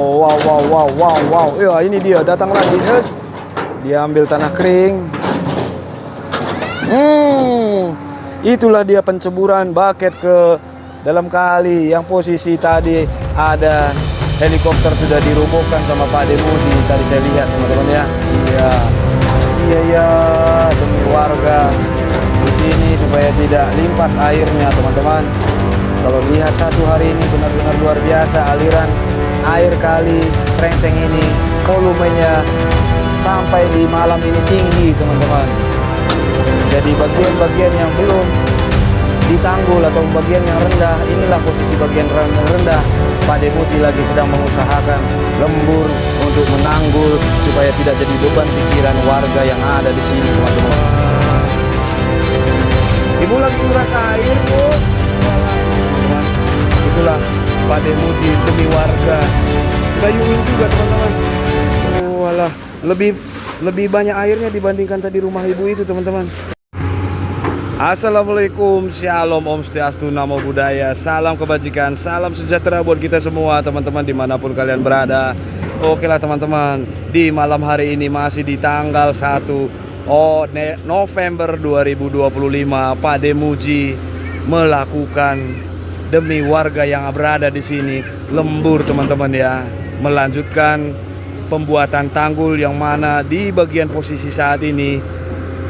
Wow, wow, wow, wow, wow. Ya, ini dia datang lagi, guys. Dia ambil tanah kering. Itulah dia penceburan bucket ke dalam kali yang posisi tadi ada helikopter sudah dirumukkan sama Pak Demuji. Tadi saya lihat, teman-teman ya. Iya. Iya ya, demi warga di sini supaya tidak limpas airnya, teman-teman. Kalau lihat satu hari ini benar-benar luar biasa aliran air kali Srengseng ini, volumenya sampai di malam ini tinggi, teman-teman. Jadi bagian-bagian yang belum ditanggul atau bagian yang rendah, inilah posisi bagian yang rendah. Pak Demuji lagi sedang mengusahakan lembur untuk menanggul supaya tidak jadi beban pikiran warga yang ada di sini, teman-teman. Ibu lagi nguras air, Bu. Teman-teman, itulah Pak Demuji demi warga. Gayungin juga, teman-teman. Walah, lebih banyak airnya dibandingkan tadi rumah ibu itu, teman-teman. Assalamualaikum, shalom, om swastiastu, namo buddhaya, salam kebajikan, salam sejahtera buat kita semua, teman-teman dimanapun kalian berada. Oke lah, teman-teman, di malam hari ini masih di tanggal 1 November 2025, Pak Demuji melakukan demi warga yang berada di sini lembur, teman-teman ya, melanjutkan pembuatan tanggul yang mana di bagian posisi saat ini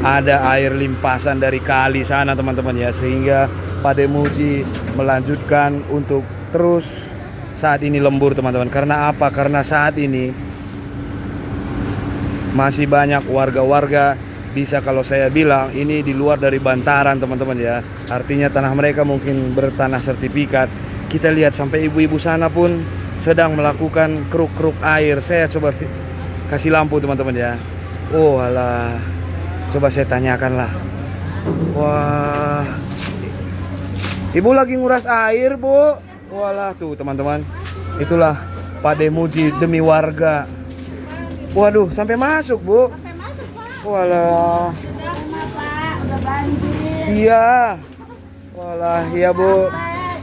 ada air limpasan dari kali sana, teman-teman ya, sehingga Pak Demuji melanjutkan untuk terus saat ini lembur, teman-teman. Karena apa? Karena saat ini masih banyak warga-warga, bisa kalau saya bilang ini di luar dari bantaran, teman-teman ya. Artinya tanah mereka mungkin bertanah sertifikat. Kita lihat sampai ibu-ibu sana pun sedang melakukan keruk-keruk air. Saya coba kasih lampu, teman-teman ya. Oh alah, coba saya tanyakan lah. Wah, ibu lagi nguras air, Bu. Walah tuh, teman-teman. Itulah Pak Demuji demi warga. Waduh, sampai masuk, Bu. Sampai masuk, Pak. Walah. Pak, udah banjir. Iya. Walah, iya, Bu.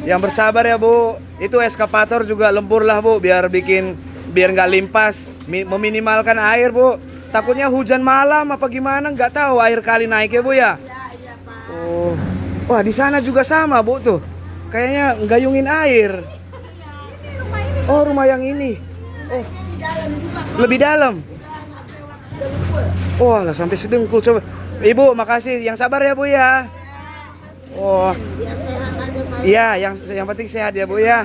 Yang bersabar ya, Bu. Itu eskapator juga lembur lah, Bu, biar nggak limpas, meminimalkan air, Bu. Takutnya hujan malam apa gimana, nggak tahu air kali naik ya, Bu ya. Iya, Pak. Oh, wah di sana juga sama, Bu tuh. Kayaknya nggayungin air. Oh, rumah yang ini. Oh, Di dalam juga, Pak. lebih dalam. Sampai waktu sedengkul. Wah, lah sampai sedengkul coba. Ibu, makasih. Yang sabar ya, Bu ya. Oh, Biar sehat aja, Pak. iya, yang penting sehat ya, Bu ya.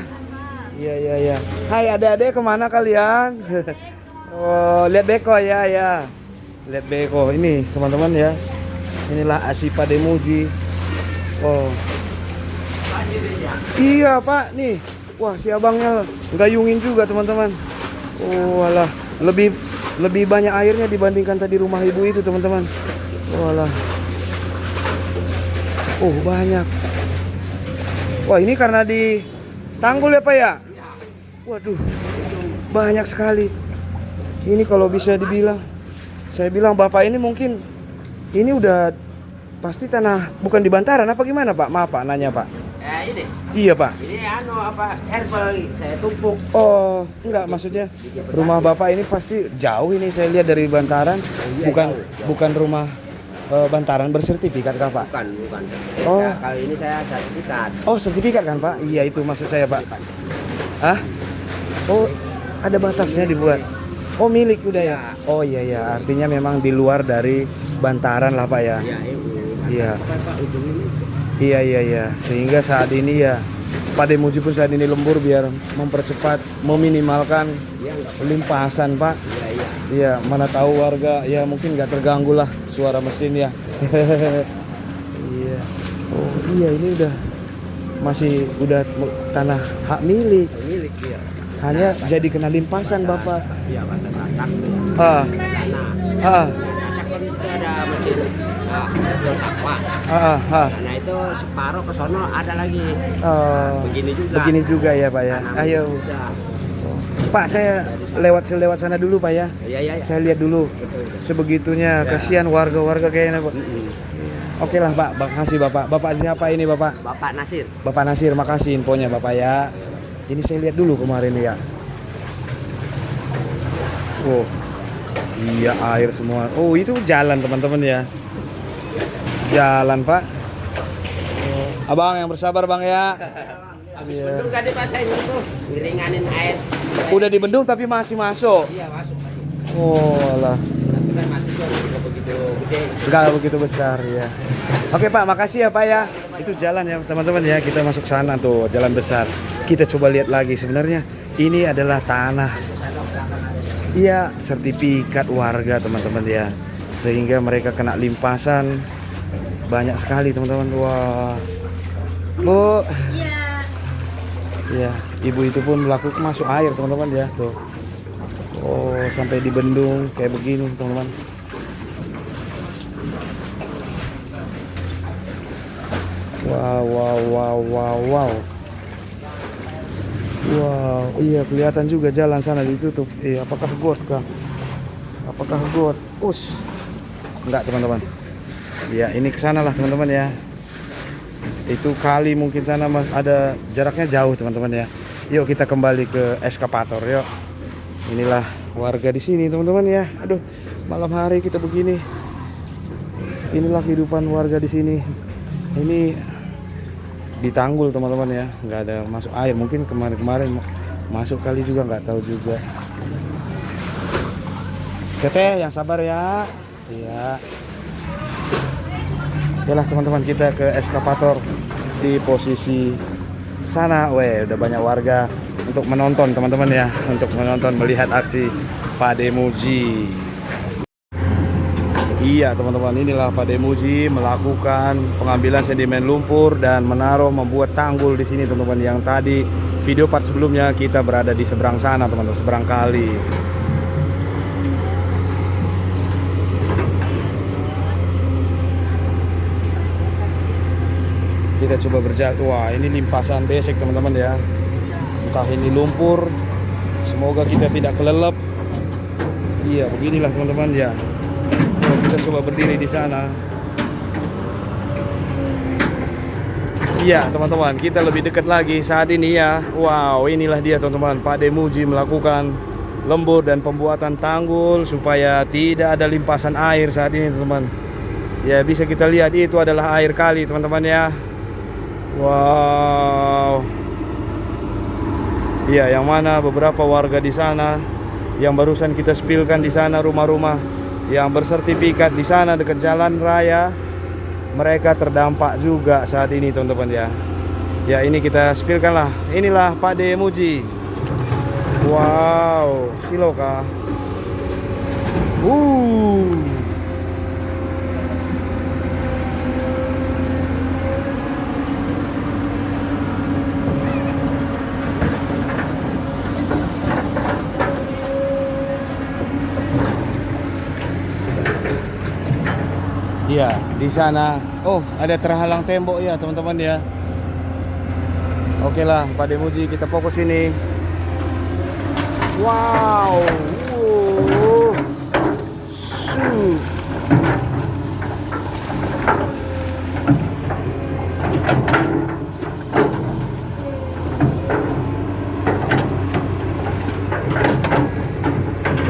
Iya, iya, iya. Hai adik-adik, kemana kalian? Oh, lihat beko ya, ya. Lihat beko ini, teman-teman ya. Inilah asyik Pak Demuji. Oh. Iya, Pak, nih. Wah, si abangnya gayungin juga, teman-teman. Oh, alah, lebih banyak airnya dibandingkan tadi rumah ibu itu, teman-teman. Oh, alah. Oh, banyak. Wah, ini karena di tanggul ya, Pak ya? Waduh. Banyak sekali. Ini kalau bisa dibilang, saya bilang Bapak ini mungkin ini udah pasti tanah bukan di bantaran apa gimana, Pak? Maaf, Pak, nanya, Pak. Ini. Iya, Pak. Ini herbal saya tumpuk. Oh, enggak, maksudnya rumah Bapak ini pasti jauh ini, saya lihat dari bantaran. Bukan rumah bantaran bersertifikat kah, Pak? Bukan. Oh. Ya, kali ini saya sertifikat. Oh, sertifikat kan, Pak? Iya, itu maksud saya, Pak. Hah? Oh, ada batasnya dibuat. Oh, milik udah ya? Oh iya ya, artinya memang di luar dari bantaran lah, Pak ya. Iya, Iya. Pak ujung ini. Iya. Sehingga saat ini ya Pak Demuji pun saat ini lembur biar mempercepat, meminimalkan limpasan, Pak. Iya. Iya, mana tahu warga ya mungkin nggak terganggu lah suara mesin ya. Iya. Oh iya, ini udah tanah hak milik. Milik ya. Hanya jadi kena limpasan, Bapak. Iya, batas atak. Ah. Tanah. Ah. Atak kan itu ada mesin. Apa? Karena itu separuh ke sono ada lagi. Oh, begini juga ya, Pak ya. Ayo. Pak, saya lewat sana dulu, Pak ya. Iya. Saya lihat dulu. Sebegitunya kasihan warga-warga kayaknya, Pak. Oke lah, Pak. Makasih, Bapak. Bapak siapa ini, Bapak? Bapak Nasir. Bapak Nasir, makasih infonya, Bapak ya. Ini saya lihat dulu kemarin ya. Oh, iya air semua. Oh, itu jalan teman-teman ya. Jalan Pak. Abang yang bersabar Bang ya. Habis bendung tadi pas saya itu ngeringanin air. Udah dibendung tapi masih masuk. Iya masuk masih. Oh alah. Tapi kan masuknya nggak begitu gede. Enggak begitu besar ya. Oke Pak, makasih ya Pak ya. Itu jalan ya teman-teman ya. Kita masuk sana tuh, jalan besar. Kita coba lihat lagi sebenarnya ini adalah tanah. Iya, sertifikat warga teman-teman ya. Sehingga mereka kena limpasan banyak sekali teman-teman. Wah. Bu. Iya. Ya, ibu itu pun melakukan masuk air teman-teman ya tuh. Oh, sampai di bendung kayak begini teman-teman. Wow, wow, wow, wow, wow. Wow, iya kelihatan juga jalan sana ditutup. Apakah got kah? Apakah got? Enggak teman-teman. Ya, ini ke sana lah teman-teman ya. Itu kali mungkin sana ada jaraknya jauh teman-teman ya. Yuk kita kembali ke eskavator yuk. Inilah warga di sini teman-teman ya. Aduh, malam hari kita begini. Inilah kehidupan warga di sini. Ini di tanggul teman-teman ya. Nggak ada masuk air. Mungkin kemarin-kemarin masuk kali juga nggak tahu juga. Teteh yang sabar ya. Iya. Okelah teman-teman, kita ke eskavator di posisi sana. Udah banyak warga untuk menonton teman-teman ya, untuk menonton melihat aksi Pak Demuji. Iya teman-teman, inilah Pak Demuji melakukan pengambilan sedimen lumpur dan menaruh membuat tanggul di sini teman-teman. Yang tadi video part sebelumnya kita berada di seberang sana teman-teman, seberang kali. Kita coba berjalan. Wah, ini limpasan besek teman-teman ya. Entah ini lumpur. Semoga kita tidak kelelep. Iya, beginilah teman-teman ya. Kita coba berdiri di sana. Iya, teman-teman, kita lebih dekat lagi saat ini ya. Wow, inilah dia teman-teman. Pak Demuji melakukan lembur dan pembuatan tanggul supaya tidak ada limpasan air saat ini teman-teman. Ya, bisa kita lihat itu adalah air kali teman-teman ya. Wow. Iya, yang mana beberapa warga di sana yang barusan kita spilkan di sana, rumah-rumah yang bersertifikat di sana dekat jalan raya, mereka terdampak juga saat ini teman-teman ya. Ya, ini kita spilkan lah. Inilah Pak Demuji. Wow, siloka. Iya, di sana. Oh, ada terhalang tembok ya, teman-teman ya. Oke lah, Pak Demuji, kita fokus ini. Wow.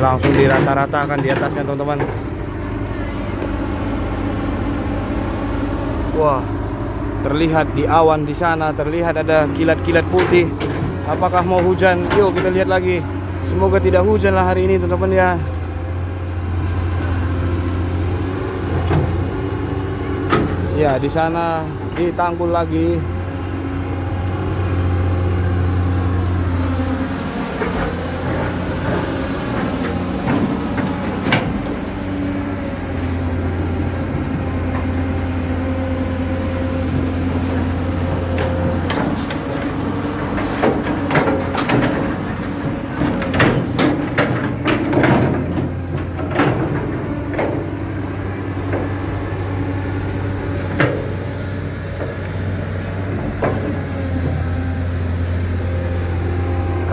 Langsung dirata-ratakan di atasnya, teman-teman. Wah, terlihat di awan di sana, terlihat ada kilat-kilat putih. Apakah mau hujan? Yuk kita lihat lagi. Semoga tidak hujan lah hari ini teman-teman ya. Ya, di sana ditanggul lagi.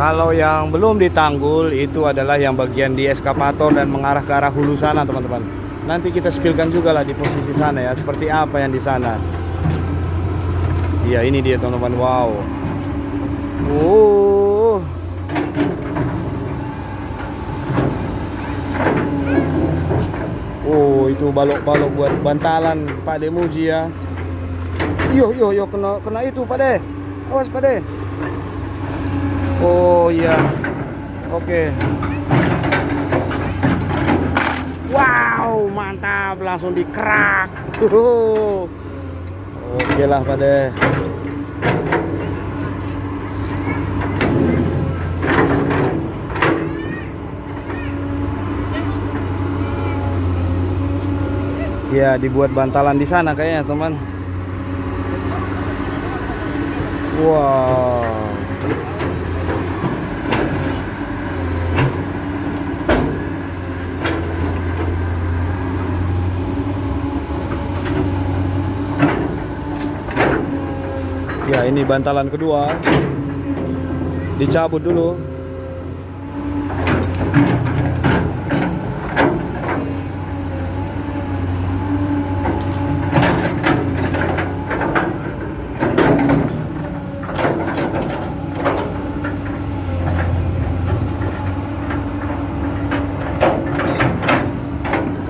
Kalau yang belum ditanggul itu adalah yang bagian di eskavator dan mengarah ke arah hulu sana teman-teman. Nanti kita spilkan juga lah di posisi sana ya, seperti apa yang di sana. Iya, ini dia teman-teman. Wow. itu balok-balok buat bantalan Pak De Muji ya. Yo kena itu Pak De. Awas Pak De. Oh iya. Oke. Wow, mantap, langsung dikerak. Oke lah Pak De. Ya, dibuat bantalan di sana kayaknya, teman. Wow. Ya, ini bantalan kedua. Dicabut dulu.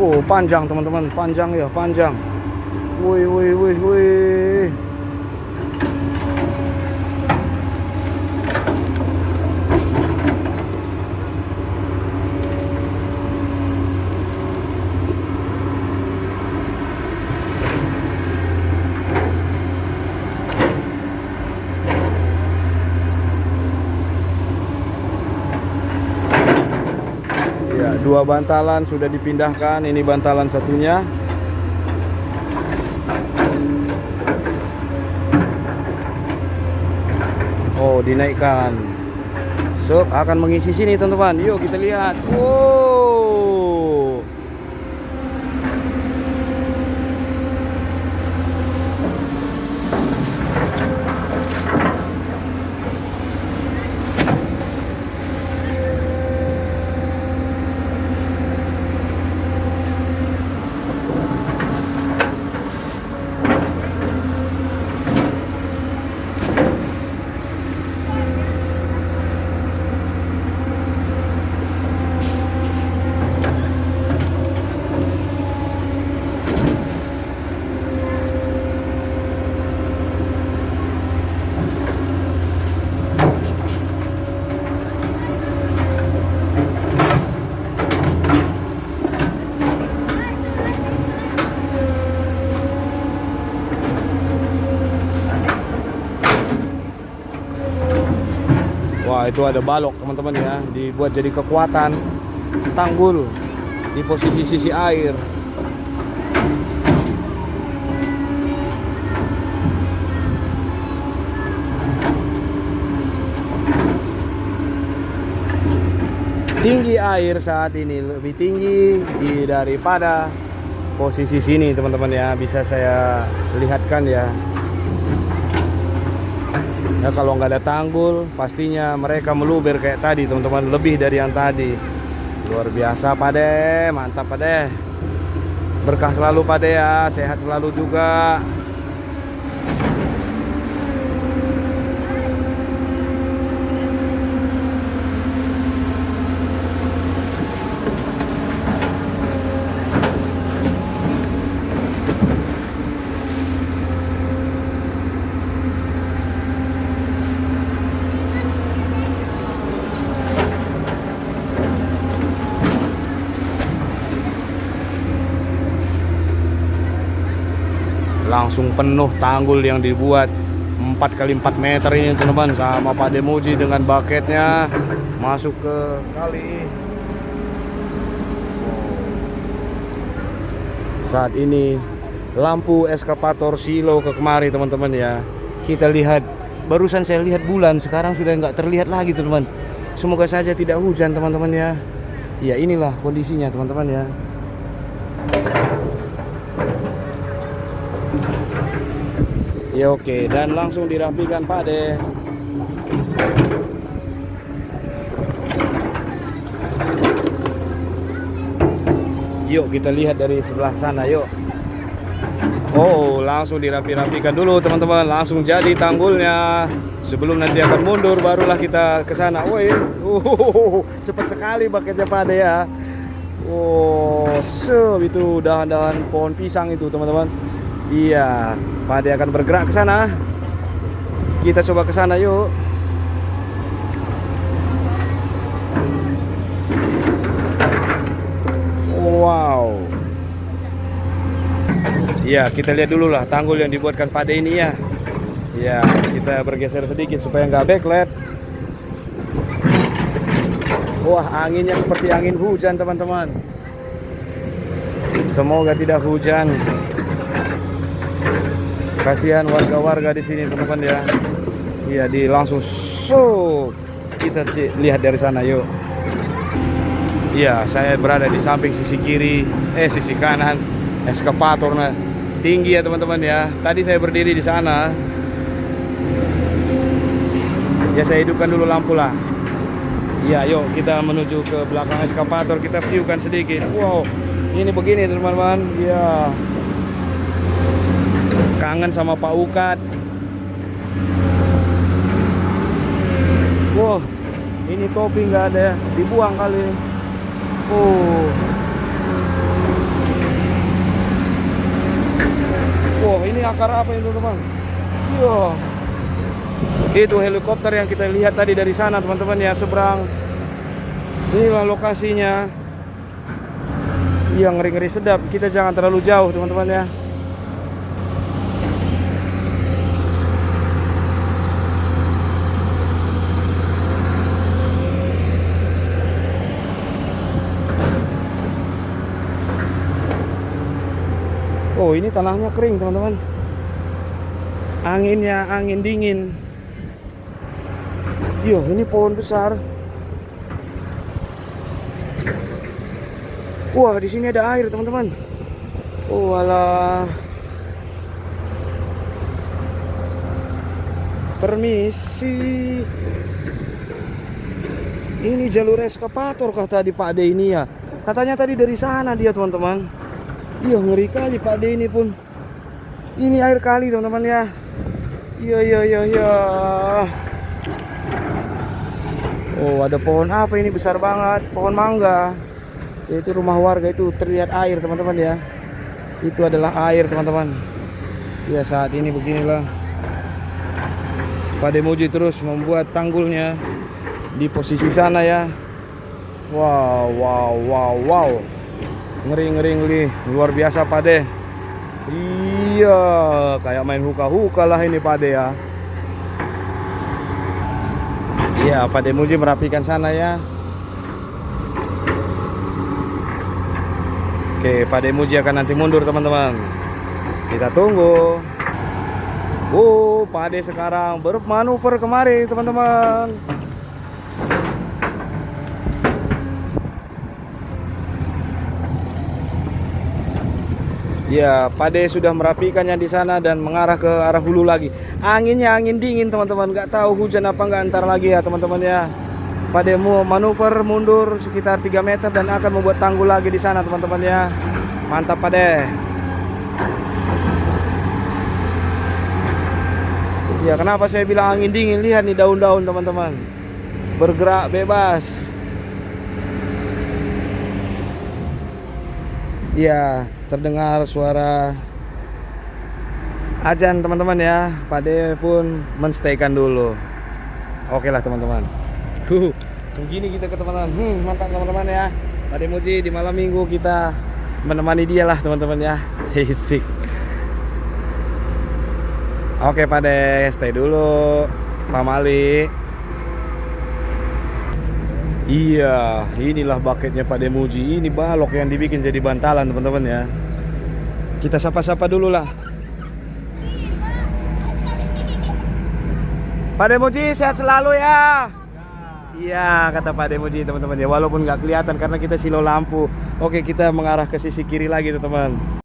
Oh, panjang teman-teman, panjang ya, panjang. Wih. Ya, dua bantalan sudah dipindahkan. Ini bantalan satunya. Oh, dinaikkan. So, akan mengisi sini teman-teman. Yuk kita lihat. Wow. Wah, itu ada balok teman-teman ya, dibuat jadi kekuatan tanggul di posisi sisi air. Tinggi air saat ini lebih tinggi daripada posisi sini teman-teman ya, bisa saya lihatkan ya. Ya, kalau nggak ada tanggul, pastinya mereka meluber kayak tadi teman-teman, lebih dari yang tadi. Luar biasa Pak De, mantap Pak De. Berkah selalu Pak De ya, sehat selalu juga. Langsung penuh tanggul yang dibuat 4x4 meter ini teman-teman, sama Pak De Muji dengan baketnya masuk ke kali. Saat ini lampu eskavator silo ke kemari teman-teman ya. Kita lihat, barusan saya lihat bulan, sekarang sudah nggak terlihat lagi teman-teman. Semoga saja tidak hujan teman-teman ya. Ya, inilah kondisinya teman-teman ya. Ya oke, dan langsung dirapikan Pak De. Yuk kita lihat dari sebelah sana yuk. Oh, langsung dirapi-rapikan dulu teman-teman, langsung jadi tanggulnya. Sebelum nanti akan mundur barulah kita ke sana. Woi, cepat sekali baketnya Pak De ya. Oh, itu dahan-dahan pohon pisang itu, teman-teman. Iya, Pak Ade akan bergerak ke sana. Kita coba ke sana yuk. Wow. Iya, kita lihat dulu lah tanggul yang dibuatkan Pak Ade ini ya. Ya, kita bergeser sedikit supaya nggak backlight. Wah, anginnya seperti angin hujan, teman-teman. Semoga tidak hujan. Kasihan warga-warga di sini, teman-teman ya. Iya, langsung kita lihat dari sana yuk. Iya, saya berada di samping sisi kanan eskavator tinggi ya, teman-teman ya. Tadi saya berdiri di sana. Ya, saya hidupkan dulu lampu lah. Ya, yuk kita menuju ke belakang eskavator, kita viewkan sedikit. Wow, ini begini teman-teman. Ya, kangen sama Pak Ukat. Wow, ini topi nggak ada, dibuang kali. Oh, wow, ini akar apa ini teman-teman? Yo, itu helikopter yang kita lihat tadi dari sana, teman-teman ya, seberang. Inilah lokasinya. Yang ngeri-ngeri sedap. Kita jangan terlalu jauh, teman-teman ya. Oh, ini tanahnya kering, teman-teman. Anginnya angin dingin. Yo, ini pohon besar. Wah, di sini ada air, teman-teman. Oh, alah. Permisi. Ini jalur eskavator kah tadi Pak Ade ini ya? Katanya tadi dari sana dia, teman-teman. Iya, ngeri kali Pak D ini pun. Ini air kali, teman-teman ya. Iya. Oh, ada pohon apa ini besar banget? Pohon mangga. Itu rumah warga, itu terlihat air, teman-teman ya. Itu adalah air, teman-teman. Ya, saat ini beginilah. Pak D Muji terus membuat tanggulnya di posisi sana ya. Wow. Ngeri, luar biasa Pak De. Iya, kayak main huka-huka lah ini Pak De ya. Iya, Pak De Muji merapikan sana ya. Oke, Pak De Muji akan nanti mundur, teman-teman. Kita tunggu. Oh, Pak De sekarang bermanuver kemari, teman-teman. Ya, Pak De sudah merapikannya di sana dan mengarah ke arah hulu lagi. Anginnya angin dingin, teman-teman. Nggak tahu hujan apa nggak ntar lagi ya, teman-teman ya. Pak De mau manuver mundur sekitar 3 meter dan akan membuat tanggul lagi di sana, teman-teman ya. Mantap Pak De. Ya, kenapa saya bilang angin dingin? Lihat nih daun-daun, teman-teman. Bergerak bebas. Ya, terdengar suara azan, teman-teman ya. Pak De pun menstaykan dulu. Oke lah, teman-teman. Segini kita ke teman-teman. Mantap, teman-teman ya. Pak De Muji di malam minggu kita menemani dia lah, teman-teman ya. Hisik. Oke Pak De, stay dulu Pak Mali. Iya, inilah bucketnya Pak De Muji. Ini balok yang dibikin jadi bantalan, teman-teman ya. Kita sapa-sapa dulu lah. Pak De Muji sehat selalu ya. Iya, kata Pak De Muji, teman-teman ya. Walaupun nggak kelihatan karena kita silau lampu. Oke, kita mengarah ke sisi kiri lagi, teman-teman.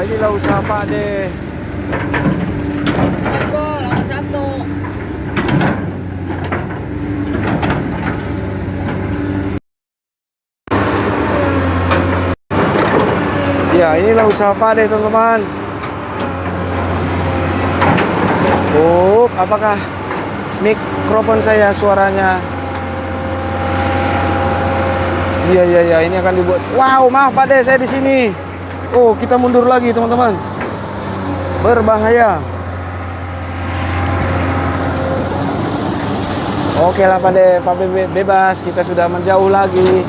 inilah usaha Pak De. Ya, inilah usaha Pak De, teman-teman. Oh, apakah mikrofon saya suaranya? Iya, ini akan dibuat. Wow, maaf Pak De, saya di sini. Oh, kita mundur lagi, teman-teman. Berbahaya. Oke lah Pak De, Pak bebas, kita sudah menjauh lagi.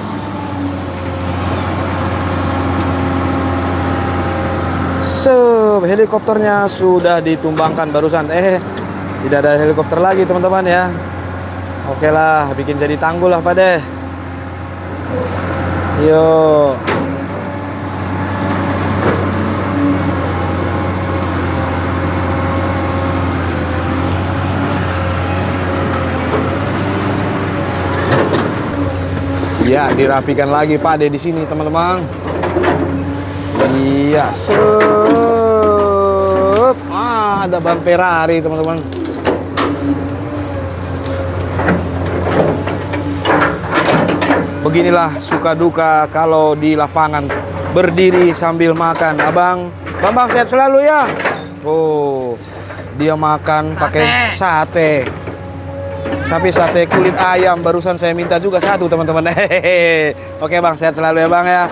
Helikopternya sudah ditumbangkan barusan. Tidak ada helikopter lagi teman-teman ya. Oke lah, bikin jadi tanggul lah Pak De. Yuk. Ya, dirapikan lagi Pak De di sini teman-teman. Iya, ada ban Ferrari teman-teman. Beginilah suka duka kalau di lapangan berdiri sambil makan. Abang Bambang sehat selalu ya. Oh, dia makan pakai sate. Tapi sate kulit ayam barusan saya minta juga satu teman-teman. Oke Bang, sehat selalu ya Bang ya.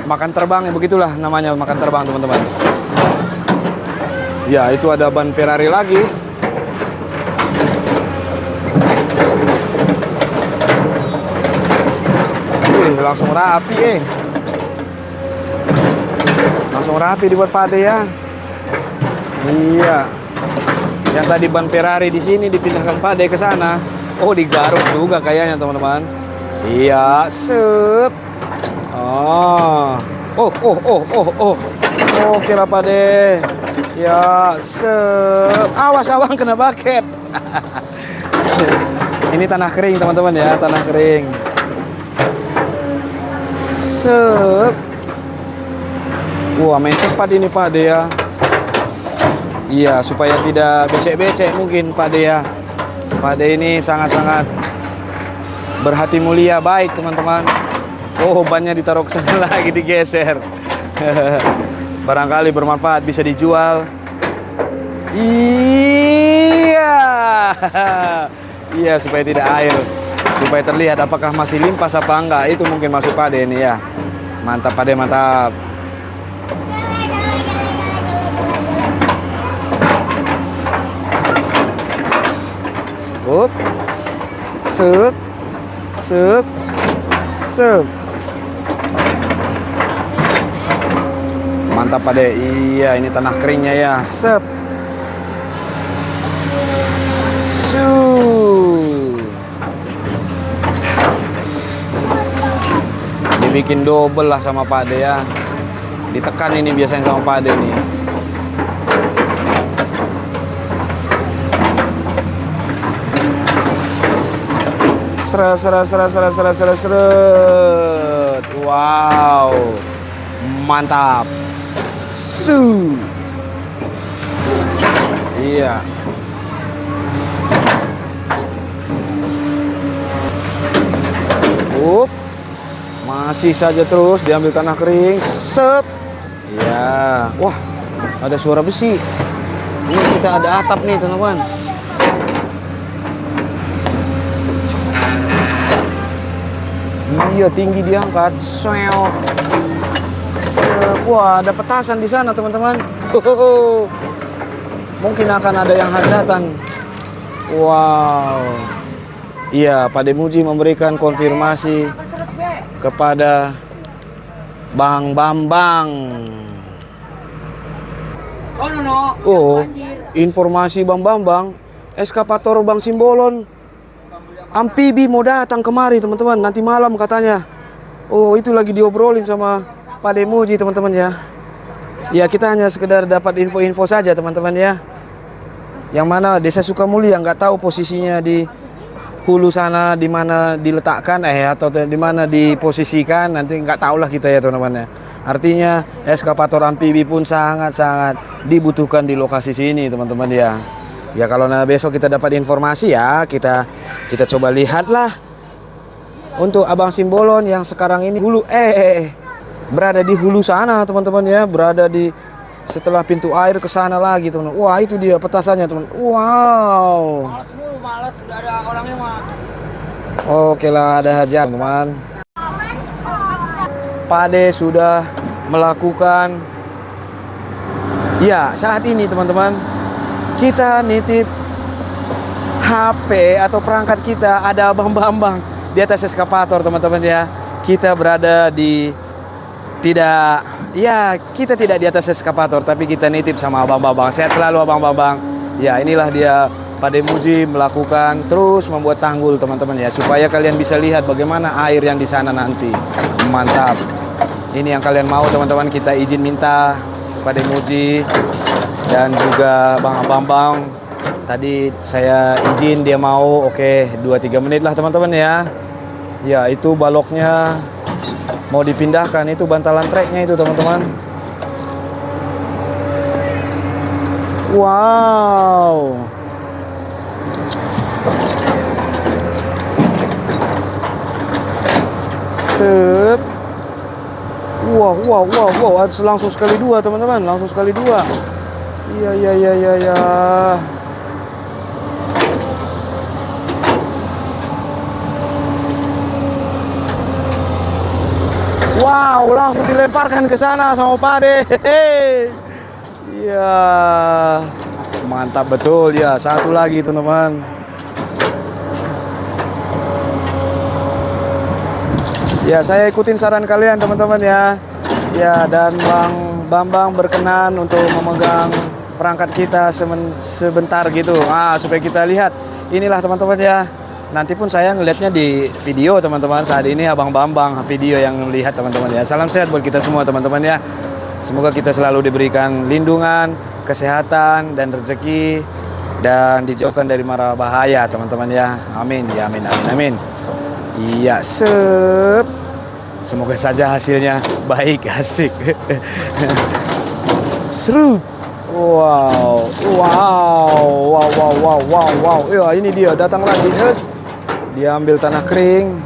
Makan terbang, ya begitulah namanya makan terbang teman-teman. Ya, itu ada ban Ferrari lagi. Langsung rapi Langsung rapi dibuat Pak De ya. Iya. Yang tadi ban Ferrari di sini dipindahkan Pak De ke sana. Oh, digaruk juga kayaknya teman-teman. Iya, sep. Oh. Oke lah Pak De. Ya, sep. Awas abang kena bucket. Ini tanah kering teman-teman ya, tanah kering. Sep. Wah, main cepat ini Pak De ya. Iya, supaya tidak becek-becek mungkin Pak De ya. Pak De ini sangat-sangat berhati mulia, baik teman-teman. Oh, bannya ditaruh ke sana lagi, digeser. Barangkali bermanfaat, bisa dijual. Iya. Iya, supaya tidak air. Supaya terlihat apakah masih limpas apa enggak. Itu mungkin maksud Pak De ini ya. Mantap Pak De, mantap. Up. Sep. Sep. Sep. Mantap Pak De. Iya, ini tanah keringnya ya. Sep. Su. Dibikin double lah sama Pak De ya. Ditekan ini biasanya sama Pak De nih. Seret. Wow. Mantap. Su. Iya. Masih saja terus diambil tanah kering. Sep. Ya. Wah, ada suara besi. Ini kita ada atap nih, teman-teman. Iya, tinggi diangkat. Sep. Wah, ada petasan di sana, teman-teman. Mungkin akan ada yang hajatan. Wow. Iya, Pak De Muji memberikan konfirmasi kepada Bang Bambang. Oh, informasi Bang Bambang, eskapator Bang Simbolon amfibi mau datang kemari teman-teman, nanti malam katanya. Oh, itu lagi diobrolin sama Pak De Muji teman-teman ya. Ya, kita hanya sekedar dapat info-info saja teman-teman ya. Yang mana Desa Sukamulya nggak tahu posisinya di hulu sana di mana diletakkan atau di mana diposisikan, nanti nggak tahulah kita ya teman-teman ya. Artinya eskavator amfibi pun sangat-sangat dibutuhkan di lokasi sini teman-teman ya. Ya kalau besok kita dapat informasi ya kita coba lihatlah. Untuk Abang Simbolon yang sekarang ini berada di hulu sana teman-teman ya, berada di setelah pintu air ke sana lagi teman. Wah itu dia petasannya teman. Wow. Malas sudah ada orangnya mah. Oke lah ada hajat teman. Pade sudah melakukan ya saat ini teman-teman kita nitip HP atau perangkat kita ada Abang Bambang di atas eskavator teman-teman ya. Kita berada kita tidak di atas eskavator tapi kita nitip sama Abang Bambang. Sehat selalu Abang Bambang. Ya inilah dia Pade Muji melakukan terus membuat tanggul teman-teman ya supaya kalian bisa lihat bagaimana air yang di sana nanti. Mantap. Ini yang kalian mau teman-teman, kita izin minta Pade Muji dan juga Bang Bambang. Tadi saya izin dia mau, oke 2-3 menit lah teman-teman ya. Ya itu baloknya mau dipindahkan, itu bantalan treknya itu teman-teman. Wow. Sep. Wow. Langsung sekali dua teman-teman, langsung sekali dua. Iya. Wow, langsung dilemparkan ke sana sama Pade. Iya. Mantap betul ya. Satu lagi teman-teman. Ya, saya ikutin saran kalian teman-teman ya. Ya, dan Bang Bambang berkenan untuk memegang perangkat kita sebentar gitu. Supaya kita lihat. Inilah teman-teman ya. Nanti pun saya ngelihatnya di video teman-teman. Saat ini Abang Bambang video yang melihat teman-teman ya. Salam sehat buat kita semua teman-teman ya. Semoga kita selalu diberikan lindungan, kesehatan dan rezeki dan dijauhkan dari mara bahaya teman-teman ya. Amin ya amin. Iya, sep. Semoga saja hasilnya baik, asik. Seru. Wow. Ya, ini dia datang lagi, guys. Dia ambil tanah kering.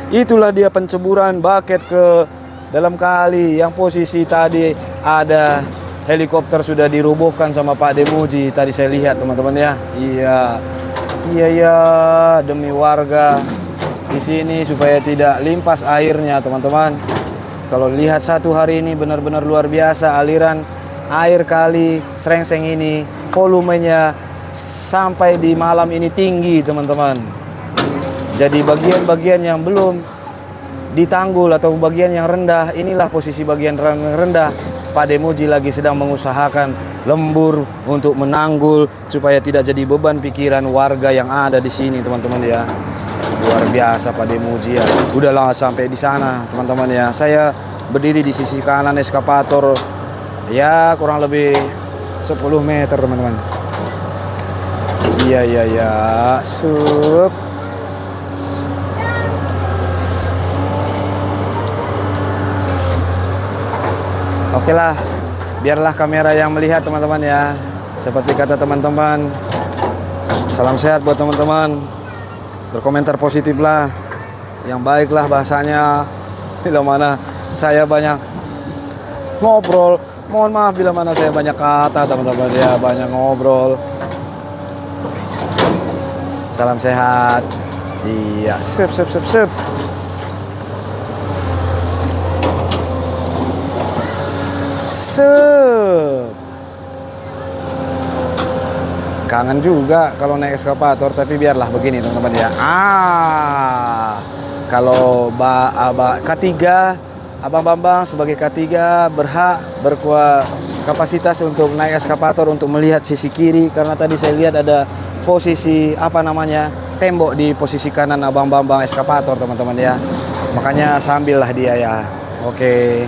Itulah dia penceburan bucket ke dalam kali yang posisi tadi ada helikopter sudah dirobohkan sama Pak Demuji. Tadi saya lihat teman-teman ya. Iya, demi warga di sini supaya tidak limpas airnya teman-teman. Kalau lihat satu hari ini benar-benar luar biasa aliran air kali Srengseng ini, volumenya sampai di malam ini tinggi teman-teman. Jadi bagian-bagian yang belum ditanggul atau bagian yang rendah, inilah posisi bagian yang rendah. Pak Demuji lagi sedang mengusahakan lembur untuk menanggul supaya tidak jadi beban pikiran warga yang ada di sini teman-teman ya. Luar biasa Pak Demuji ya. Udahlah sampai di sana teman-teman ya. Saya berdiri di sisi kanan eskavator ya kurang lebih 10 meter teman-teman. Iya. Sup. Oke lah, biarlah kamera yang melihat teman-teman ya. Seperti kata teman-teman, salam sehat buat teman-teman. Berkomentar positif lah, yang baik lah bahasanya. Bila mana saya banyak ngobrol, mohon maaf bila mana saya banyak kata teman-teman ya, banyak ngobrol. Salam sehat. Iya, sip. Kangen juga kalau naik eskavator, tapi biarlah begini teman-teman ya. Kalau K3 Abang Bambang sebagai K3 berhak kapasitas untuk naik eskavator untuk melihat sisi kiri, karena tadi saya lihat ada posisi tembok di posisi kanan Abang Bambang eskavator teman-teman ya. Makanya sambillah dia ya. Oke.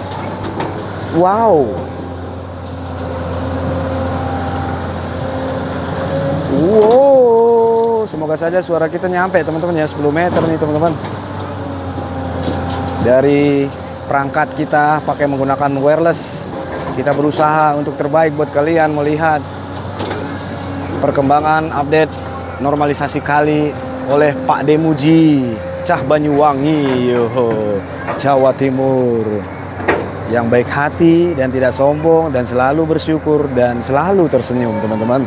Wow, semoga saja suara kita nyampe teman-teman ya, 10 meter nih teman-teman. Dari perangkat kita pakai menggunakan wireless. Kita berusaha untuk terbaik buat kalian melihat perkembangan update normalisasi kali oleh Pak Demuji Cah Banyuwangi, Jawa Timur, yang baik hati dan tidak sombong dan selalu bersyukur dan selalu tersenyum, teman-teman.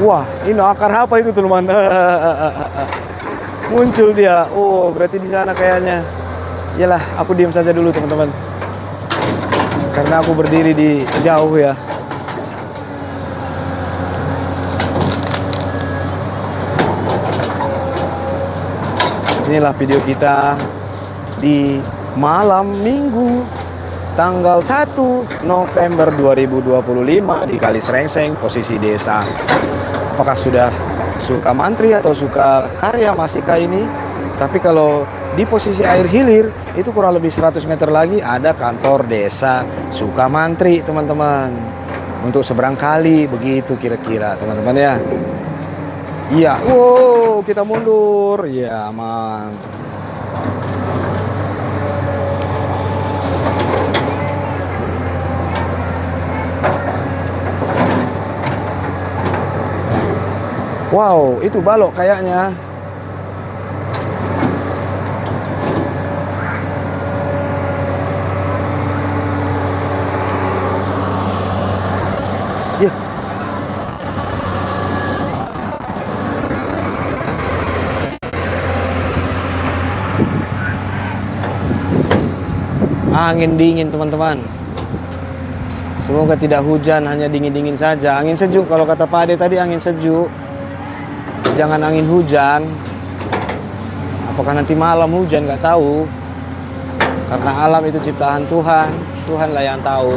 Wah, ini akar apa itu, teman? Muncul dia. Oh, berarti di sana kayaknya. Yalah, aku diam saja dulu, teman-teman. Karena aku berdiri di jauh ya. Inilah video kita di malam Minggu tanggal 1 November 2025 di Kali Srengseng, posisi desa. Apakah sudah Sukamantri atau Sukakarya masihkah ini? Tapi kalau di posisi air hilir itu kurang lebih 100 meter lagi ada kantor desa Sukamantri, teman-teman. Untuk seberang kali begitu kira-kira, teman-teman ya. Iya, wow, kita mundur. Ya, aman. Wow, itu balok kayaknya. Ya. Angin dingin, teman-teman. Semoga tidak hujan, hanya dingin-dingin saja. Angin sejuk, kalau kata Pak Ade tadi angin sejuk. Jangan angin hujan. Apakah nanti malam hujan, nggak tahu. Karena alam itu ciptaan Tuhan. Tuhanlah yang tahu.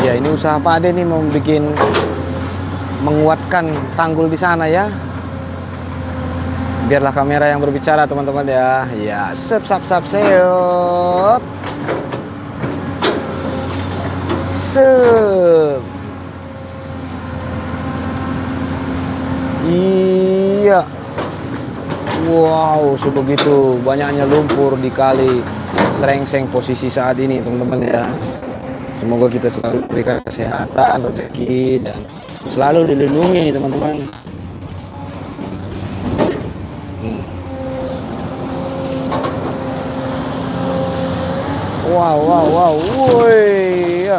Ya, ini usaha Pak Ade nih menguatkan tanggul di sana ya. Biarlah kamera yang berbicara, teman-teman ya. Ya, sep. Iya. Wow, sebegitu banyaknya lumpur di Kali Srengseng posisi saat ini, teman-teman ya. Semoga kita selalu diberikan kesehatan, rezeki, dan selalu dilindungi, teman-teman. Wow, woi, ya.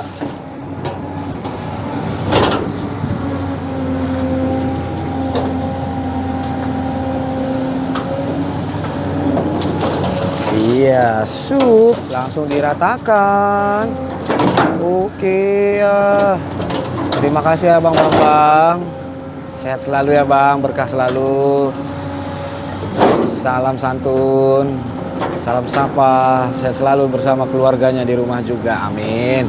Iya, sup langsung diratakan. Oke ya. Terima kasih ya Bang Bambang. Sehat selalu ya Bang, berkah selalu. Salam santun, salam sapa, sehat selalu bersama keluarganya di rumah juga. Amin.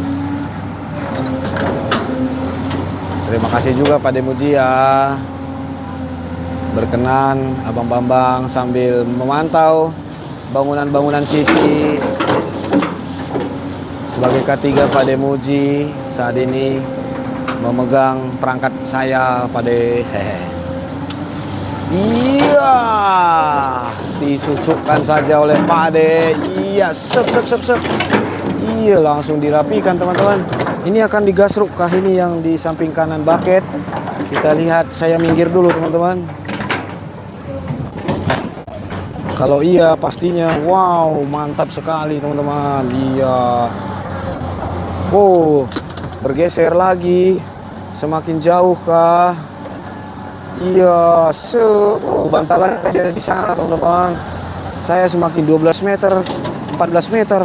Terima kasih juga Pak Demuji ya. Berkenan Abang Bambang sambil memantau bangunan-bangunan sisi. Sebagai K3 Pak Demuji saat ini memegang perangkat saya Pak De. Iya, disusupkan saja oleh Pak De. Iya, sep. Iya, langsung dirapikan, teman-teman. Ini akan digasruk kah ini yang di samping kanan bucket. Kita lihat, saya minggir dulu, teman-teman. Kalau iya pastinya wow, mantap sekali, teman-teman. Iya. Oh, bergeser lagi. Semakin jauh kah? Iya, bantalan ada di sana, teman-teman. Saya semakin 12 meter, 14 meter.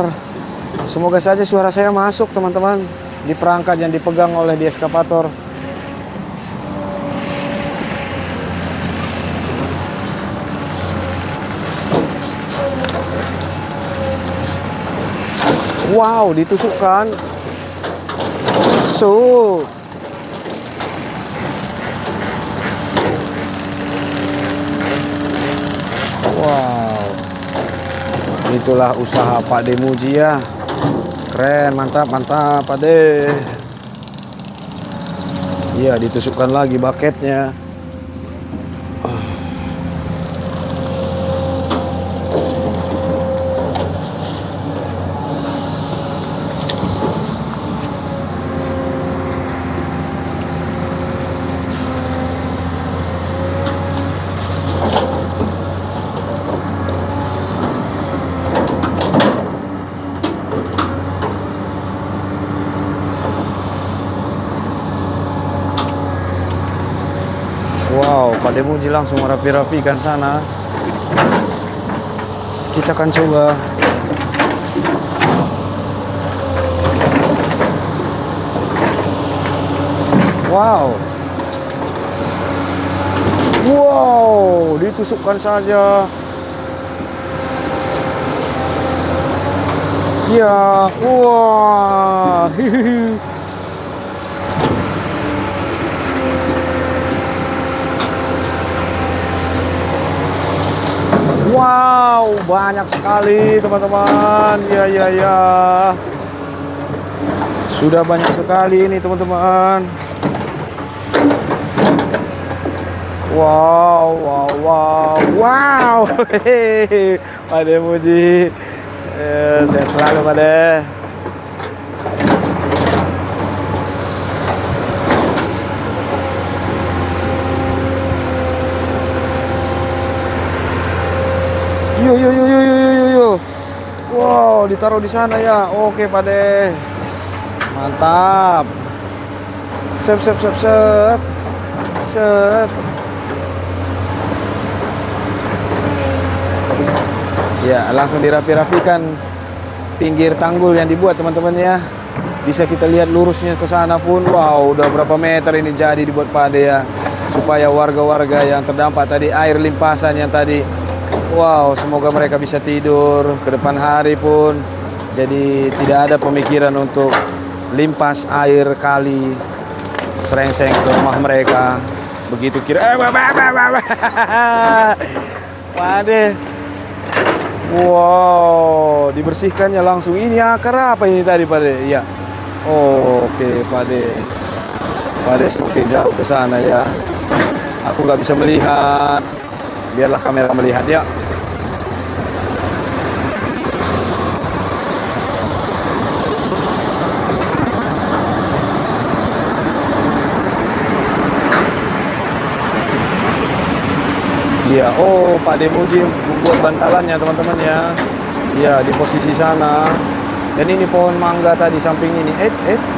Semoga saja suara saya masuk, teman-teman, di perangkat yang dipegang oleh di eskavator. Wow, ditusukkan. Wow, Itulah usaha Pak De Muji ya. Keren, mantap, mantap Pak De. Iya, ditusukkan lagi baketnya. Wow, Pak De Muji langsung merapi-rapikan sana. Kita akan coba. Wow. Wow, ditusukkan saja. Ya, wah. Wow, banyak sekali teman-teman. Ya, ya, ya. Sudah banyak sekali ini teman-teman. Wow, wow, wow, wow. Hehehe. Pak De Muji, sehat selalu Pak De. Yo. Wow, ditaruh di sana ya. Oke, Pak De. Mantap. Sep. Ya, langsung dirapi-rapikan pinggir tanggul yang dibuat teman-teman ya. Bisa kita lihat lurusnya ke sana pun. Wow, udah berapa meter ini jadi dibuat Pak De ya. Supaya warga-warga yang terdampak tadi air limpasan yang tadi. Wow, semoga mereka bisa tidur ke depan hari pun. Jadi tidak ada pemikiran untuk limpas air kali serengseng ke rumah mereka. Begitu kira Pak De. Wow, dibersihkannya langsung. Ini akar apa ini tadi Pak De? Iya. Oh, oke Pak De. Pak De semakin jauh ke sana ya. Aku nggak bisa melihat. Biarlah kamera melihat ya. Iya, oh Pak De Muji membuat bantalannya teman-teman ya. Iya, di posisi sana. Dan ini pohon mangga tadi samping ini.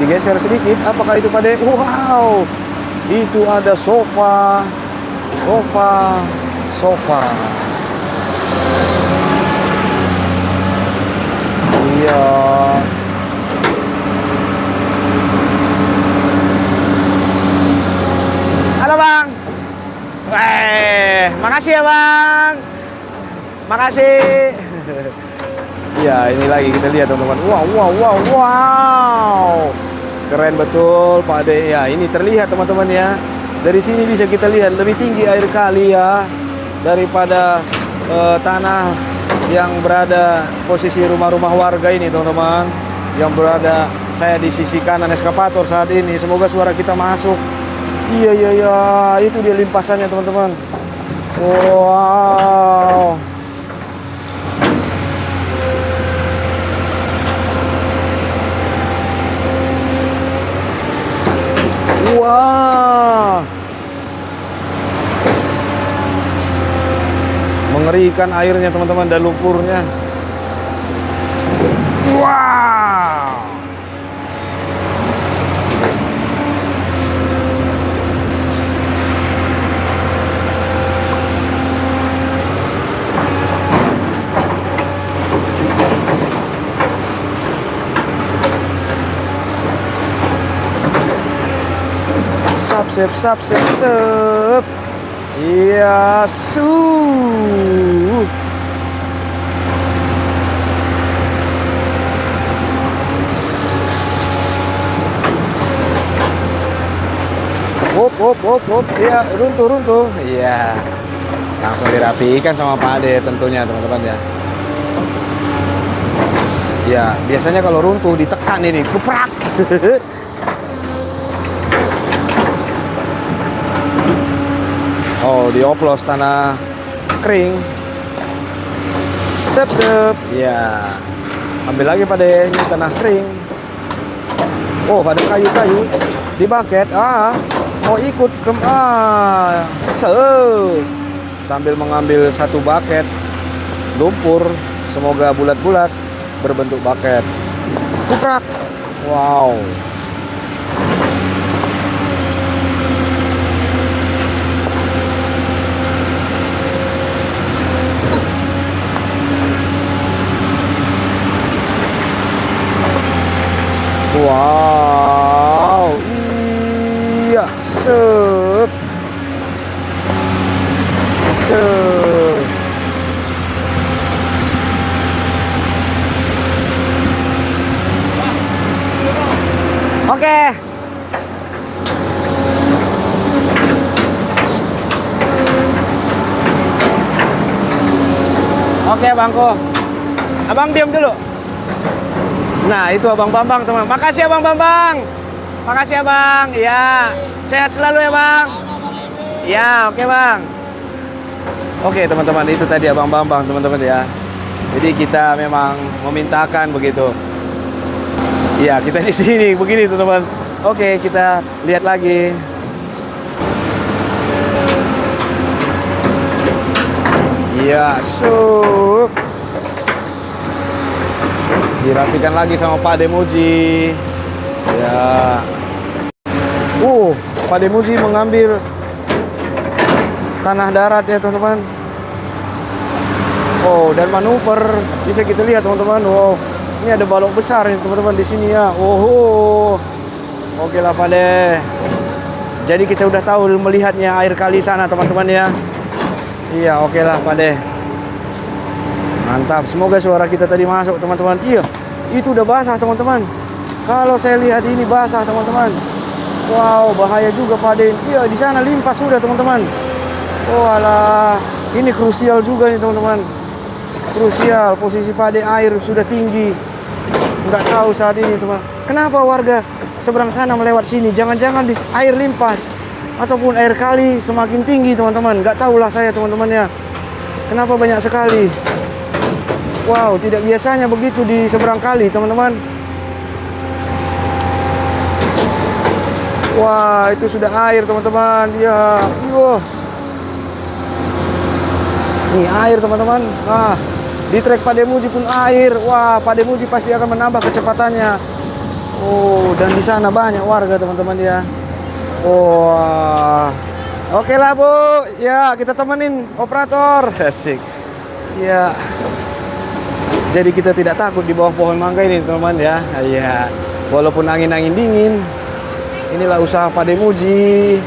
Digeser sedikit. Apakah itu Pak De? Wow, itu ada sofa. Iya. Halo Bang. Makasih ya Bang. Makasih. Ya, ini lagi kita lihat teman-teman. Wow. Keren betul Pak De. Ya, ini terlihat teman-teman ya. Dari sini bisa kita lihat lebih tinggi air kali ya daripada tanah yang berada posisi rumah-rumah warga ini teman-teman. Yang berada saya di sisi kanan eskavator saat ini. Semoga suara kita masuk. Iya, itu dia limpasannya teman-teman. Wow. Wah, mengerikan airnya teman-teman dan lumpurnya. Wow. Sap. Iya, Hop. Iya, runtuh. Iya. Langsung dirapikan sama Pak De tentunya teman-teman ya. Ya, biasanya kalau runtuh ditekan ini, keprak. Oh, dioplos tanah kering. Sep. Ya. Ambil lagi pada ini tanah kering. Oh, ada kayu-kayu di bucket. Mau ikut ke sambil mengambil satu bucket lumpur, semoga bulat-bulat berbentuk bucket. Kuprak. Wow. Wow, iya, sep. Oke. Oke, Bangko. Abang diam dulu. Nah, itu Abang Bambang, teman. Makasih Abang Bambang. Makasih Abang. Ya, sehat selalu ya, Bang. Ya, oke, Bang. Oke, teman-teman, itu tadi Abang Bambang, teman-teman ya. Jadi kita memang memintakan begitu. Ya, kita di sini begini, teman-teman. Oke, kita lihat lagi. Ya, sup. Dirapikan lagi sama Pak Demuji. Ya. Pak Demuji mengambil tanah darat ya, teman-teman. Oh, dan manuver bisa kita lihat, teman-teman. Wow, ini ada balok besar nih, teman-teman, di sini ya. Oke lah, Pak De. Jadi kita udah tahu melihatnya air kali sana, teman-teman ya. Iya, oke lah, Pak De. Mantap, semoga suara kita tadi masuk, teman-teman. Iya, itu udah basah, teman-teman. Kalau saya lihat ini basah, teman-teman. Wow, bahaya juga, Pak De. Iya, di sana limpas sudah, teman-teman. Oh alah, ini krusial juga nih, teman-teman. Krusial, posisi Pak De, air sudah tinggi. Nggak tahu saat ini, teman. Kenapa warga seberang sana melewat sini? Jangan-jangan di air limpas ataupun air kali semakin tinggi, teman-teman. Nggak tahulah saya, teman-teman ya. Kenapa banyak sekali? Wow, tidak biasanya begitu di seberang kali, teman-teman. Wah, itu sudah air, teman-teman. Ya, nih air, teman-teman. Nah, di trek Pak Demuji pun air. Wah, Pak Demuji pasti akan menambah kecepatannya. Oh, dan di sana banyak warga, teman-teman ya. Wah. Oke lah, Bu. Ya, kita temenin operator. Asik. Ya. Jadi kita tidak takut di bawah pohon mangga ini, teman-teman ya. Iya. Walaupun angin-angin dingin. Inilah usaha Pak Demuji.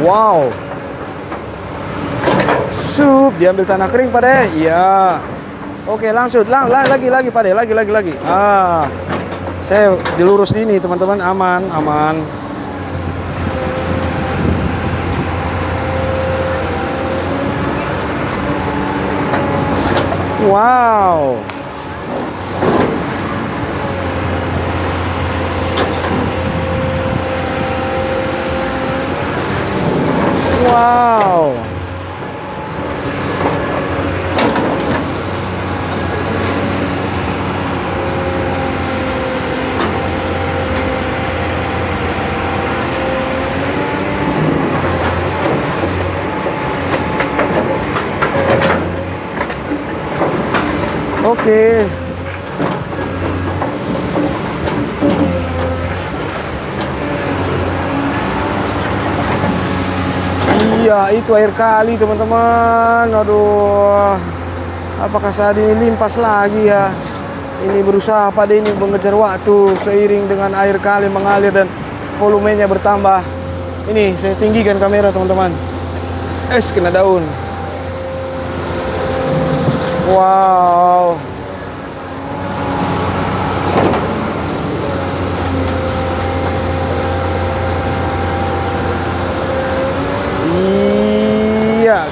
Wow. Sup, diambil tanah kering, Pak De. Iya. Oke, langsung lagi Pak De, lagi. Saya dilurus ini, teman-teman, aman. Wow. Wow. Oke. Iya, itu air kali, teman-teman. Aduh. Apakah saat ini limpas lagi ya? Ini berusaha pada ini mengejar waktu seiring dengan air kali mengalir dan volumenya bertambah. Ini saya tinggikan kamera, teman-teman. Kena daun. Wow.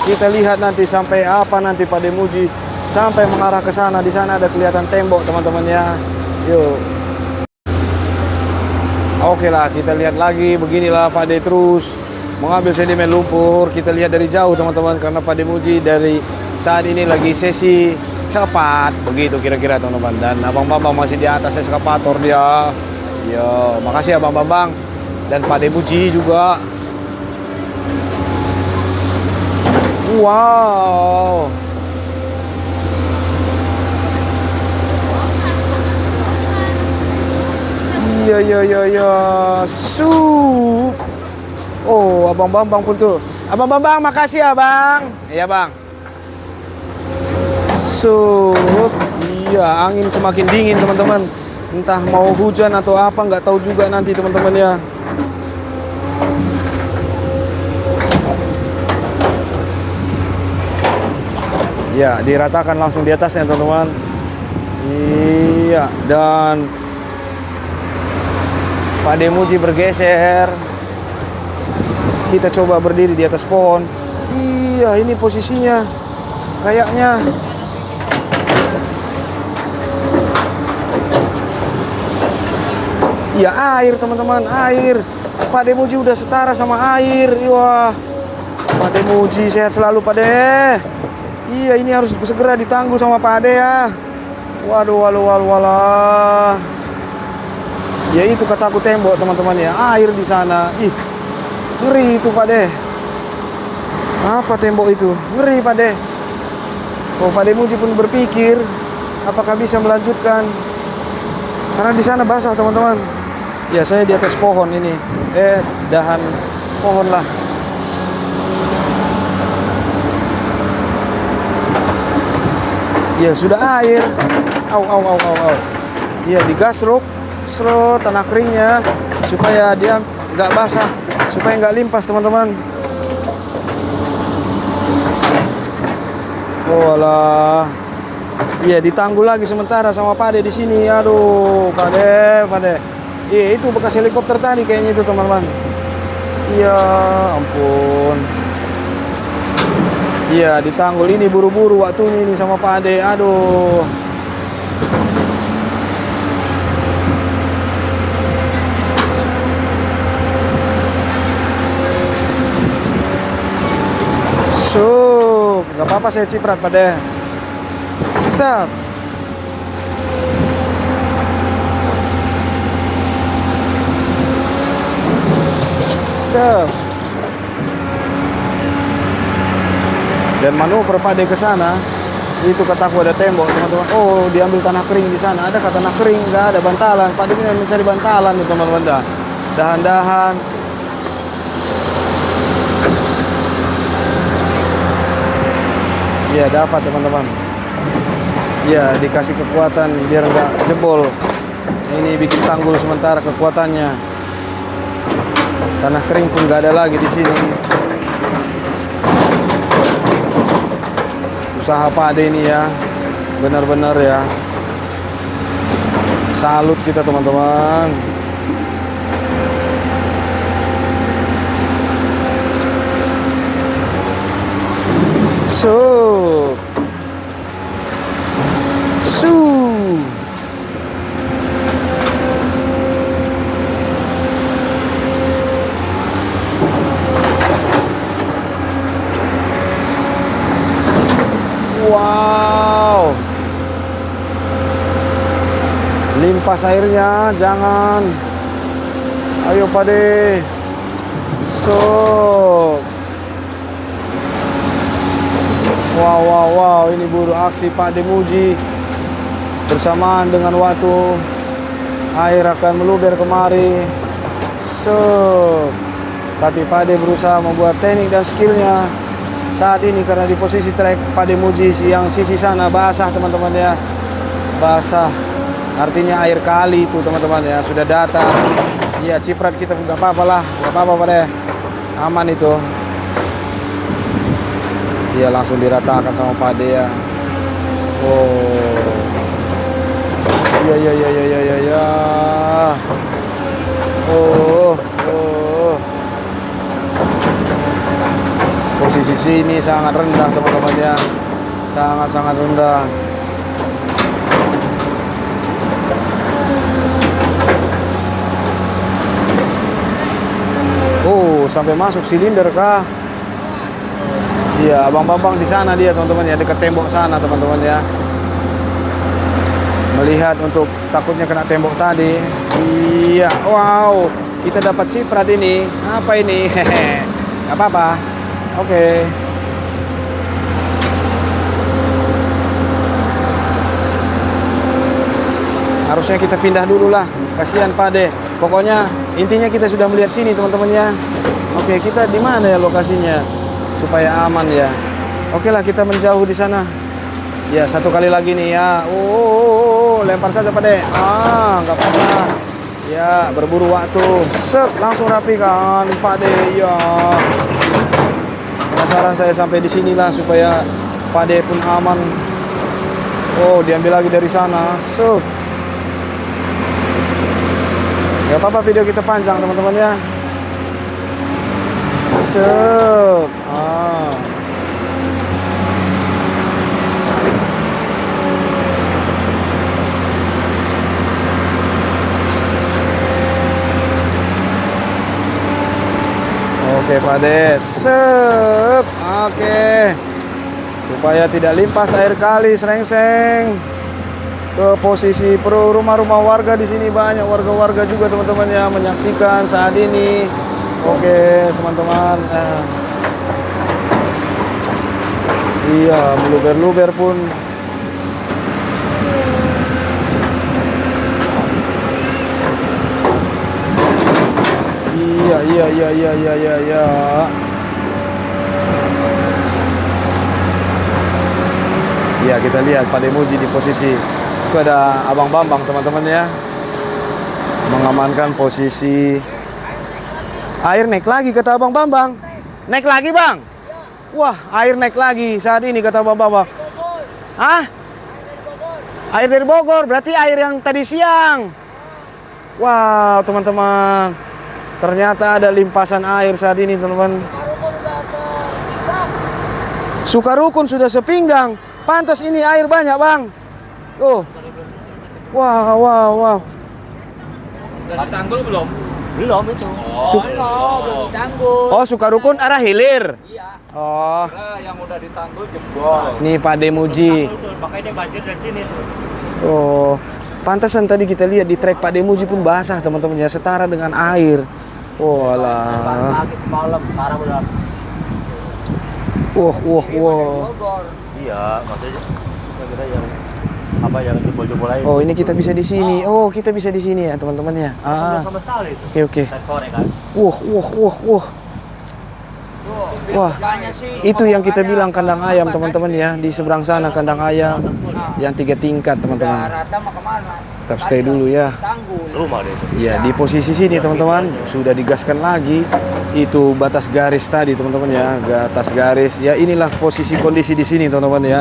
Kita lihat nanti sampai apa nanti Pak De Muji sampai mengarah ke sana. Di sana ada kelihatan tembok teman-teman ya. Yuk. Oke lah, kita lihat lagi. Beginilah Pak De terus mengambil sedimen lumpur. Kita lihat dari jauh teman-teman, karena Pak De Muji dari saat ini lagi sesi cepat. Begitu kira-kira teman-teman. Dan Abang Bambang masih di atas eskavator dia. Yo, makasih Abang Bambang. Dan Pak De Muji juga. Wow. Iya. Sup. Oh, Abang Bambang pun tuh. Abang Bambang, makasih ya, Bang. Iya, Bang. Sup. Iya, angin semakin dingin, teman-teman. Entah mau hujan atau apa, nggak tahu juga nanti, teman-teman ya. Ya, diratakan langsung di atasnya, teman-teman. Iya, dan Pak De Muji bergeser. Kita coba berdiri di atas pohon. Iya, ini posisinya kayaknya. Iya, air teman-teman, air. Pak De Muji udah setara sama air. Wah, Pak De Muji sehat selalu Pak De. Iya, ini harus segera ditanggul sama Pak De ya. Waduh. Ya itu kataku tembok teman-teman ya, air di sana. Ih, ngeri itu Pak De. Apa tembok itu? Ngeri Pak De. Oh, Pak De Muji pun berpikir apakah bisa melanjutkan, karena di sana basah teman-teman. Ya, saya di atas pohon ini, dahan pohon lah. Ya sudah air. Au. Ya digasruk. Serut tanah keringnya supaya dia nggak basah, supaya nggak limpas teman-teman. Oh alah, iya ditanggul lagi sementara sama Pak De di sini. Aduh, Pak De. Iya itu bekas helikopter tadi kayaknya itu teman-teman. Iya, ampun. Iya ditanggul, ini buru-buru waktunya ini sama Pak De. Aduh. Gak apa-apa saya ciprat Pak De. Sap. Dan manuver Pak De ke sana, itu kataku ada tembok teman-teman. Oh, diambil tanah kering di sana. Ada tanah kering, nggak ada bantalan. Pak De mencari bantalan nih teman-teman. Dahan-dahan. Ya dapat teman-teman. Ya dikasih kekuatan biar nggak jebol. Ini bikin tanggul sementara kekuatannya. Tanah kering pun nggak ada lagi di sini. Usaha Pak De ini ya, benar-benar ya. Salut kita teman-teman. Wow, limpas airnya, jangan. Ayo Pak De. Wow, ini buru aksi Pak De Muji. Bersamaan dengan waktu air akan meluber kemari. Tapi Pak De berusaha membuat teknik dan skillnya saat ini, karena di posisi trek Pak De Muji yang sisi sana basah teman-teman ya. Basah artinya air kali itu teman-teman ya, sudah datang. Ya ciprat kita nggak apa-apa lah, nggak apa-apa Pak De, aman itu. Dia langsung diratakan sama Pak De ya. Oh. Ya. Oh. Posisi posisi ini sangat rendah teman-teman ya, sangat-sangat rendah. Oh, sampai masuk silinder kah? Iya, Abang Bambang di sana dia teman-teman ya, dekat tembok sana teman-teman ya. Melihat untuk takutnya kena tembok tadi. Iya, wow, kita dapat ciprat ini. Apa ini? Hehe, nggak apa-apa. Oke. Harusnya kita pindah dulu lah. Kasihan Pak De. Pokoknya intinya kita sudah melihat sini teman-teman ya. Oke, kita di mana ya lokasinya supaya aman ya. Oke lah, kita menjauh di sana. Ya, satu kali lagi nih ya. Lempar saja Pak De. Nggak apa-apa. Ya, berburu waktu. Sep, langsung rapikan Pak De. Ya. Penasaran saya sampai di sinilah supaya Pak De pun aman. Oh, diambil lagi dari sana. Sep. Gak apa-apa video kita panjang teman-teman ya. Sep. Oke Pak De. Sep. Oke. Supaya tidak limpas air kali Srengseng ke posisi rumah-rumah warga. Di sini banyak warga-warga juga teman-teman ya menyaksikan saat ini. Oke teman-teman. Iya, meluber-luber pun. Iya. Ya, kita lihat Pak De Muji di posisi itu ada Abang Bambang teman-teman ya, mengamankan posisi. Air naik lagi kata Abang Bambang. Naik lagi Bang. Wah, air naik lagi saat ini kata Abang Bambang. Hah? Air dari Bogor, berarti air yang tadi siang. Wow teman-teman, ternyata ada limpasan air saat ini teman-teman. Sukarukun sudah sepinggang. Pantas ini air banyak Bang. Oh. Wow. Tanggul belum? Belum itu. Belum ditanggul. Oh, Sukarukun arah hilir. Iya. Oh. Yang udah ditanggul jebol. Nih Pak De Muji. Makanya dia banjir dari sini tuh. Oh. Pantasan tadi kita lihat di trek Pak De Muji pun basah teman-teman ya, setara dengan air. Walah. Malam parah udah. Wah. Iya, maksudnya yang yang jebol-jebol aja. Oh, ini kita bisa di sini. Oh, kita bisa di sini ya, teman-teman ya. Sama sekali itu. Oke. Sore kan. Wah. Itu yang kita bilang kandang ayam, teman-teman ya. Di seberang sana kandang ayam yang 3 tingkat, teman-teman. Tetap stay dulu ya. Rumah deh. Ya, di posisi sini, teman-teman, sudah digaskan lagi. Itu batas garis tadi, teman-teman ya. Batas garis. Ya, inilah posisi kondisi di sini, teman-teman ya.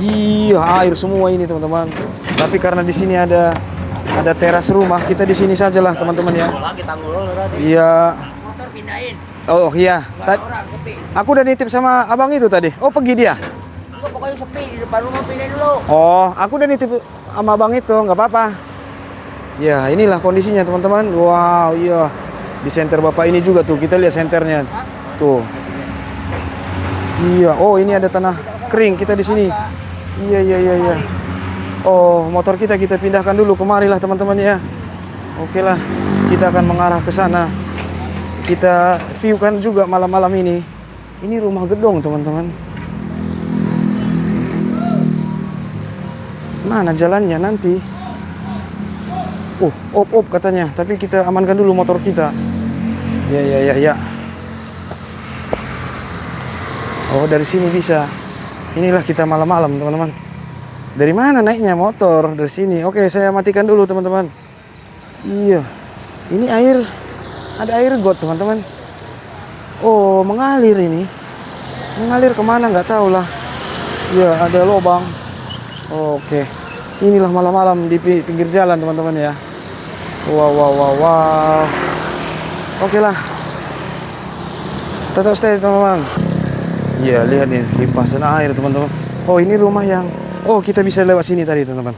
Iya, air semua ini, teman-teman. Tapi karena di sini ada teras rumah, kita di sini sajalah, teman-teman ya. Iya. Motor pindahin. Oh iya. Aku udah nitip sama abang itu tadi. Oh, pergi dia. Enggak, pokoknya sepi di depan rumah, pindahin dulu. Oh, aku udah nitip sama abang itu, nggak apa-apa. Ya, inilah kondisinya, teman-teman. Wow, iya. Di senter Bapak ini juga tuh, kita lihat senternya. Tuh. Iya, oh ini ada tanah kering kita di sini. Iya. Oh, motor kita pindahkan dulu kemarilah teman-teman ya. Oke lah, kita akan mengarah ke sana. Kita view kan juga malam-malam ini. Ini rumah gedong teman-teman. Mana jalannya nanti? Op katanya. Tapi kita amankan dulu motor kita. Ya. Oh, dari sini bisa. Inilah kita malam-malam teman-teman. Dari mana naiknya motor? Dari sini. Oke, saya matikan dulu teman-teman. Iya. Ini air. Ada air got teman-teman. Oh, mengalir ini. Mengalir kemana nggak tahu lah. Iya, ada lubang. Oke. Inilah malam-malam di pinggir jalan teman-teman ya. Wow. Oke lah. Tetap stay teman-teman. Iya, lihat nih limpasan air teman-teman. Oh, ini rumah yang kita bisa lewat sini tadi teman-teman.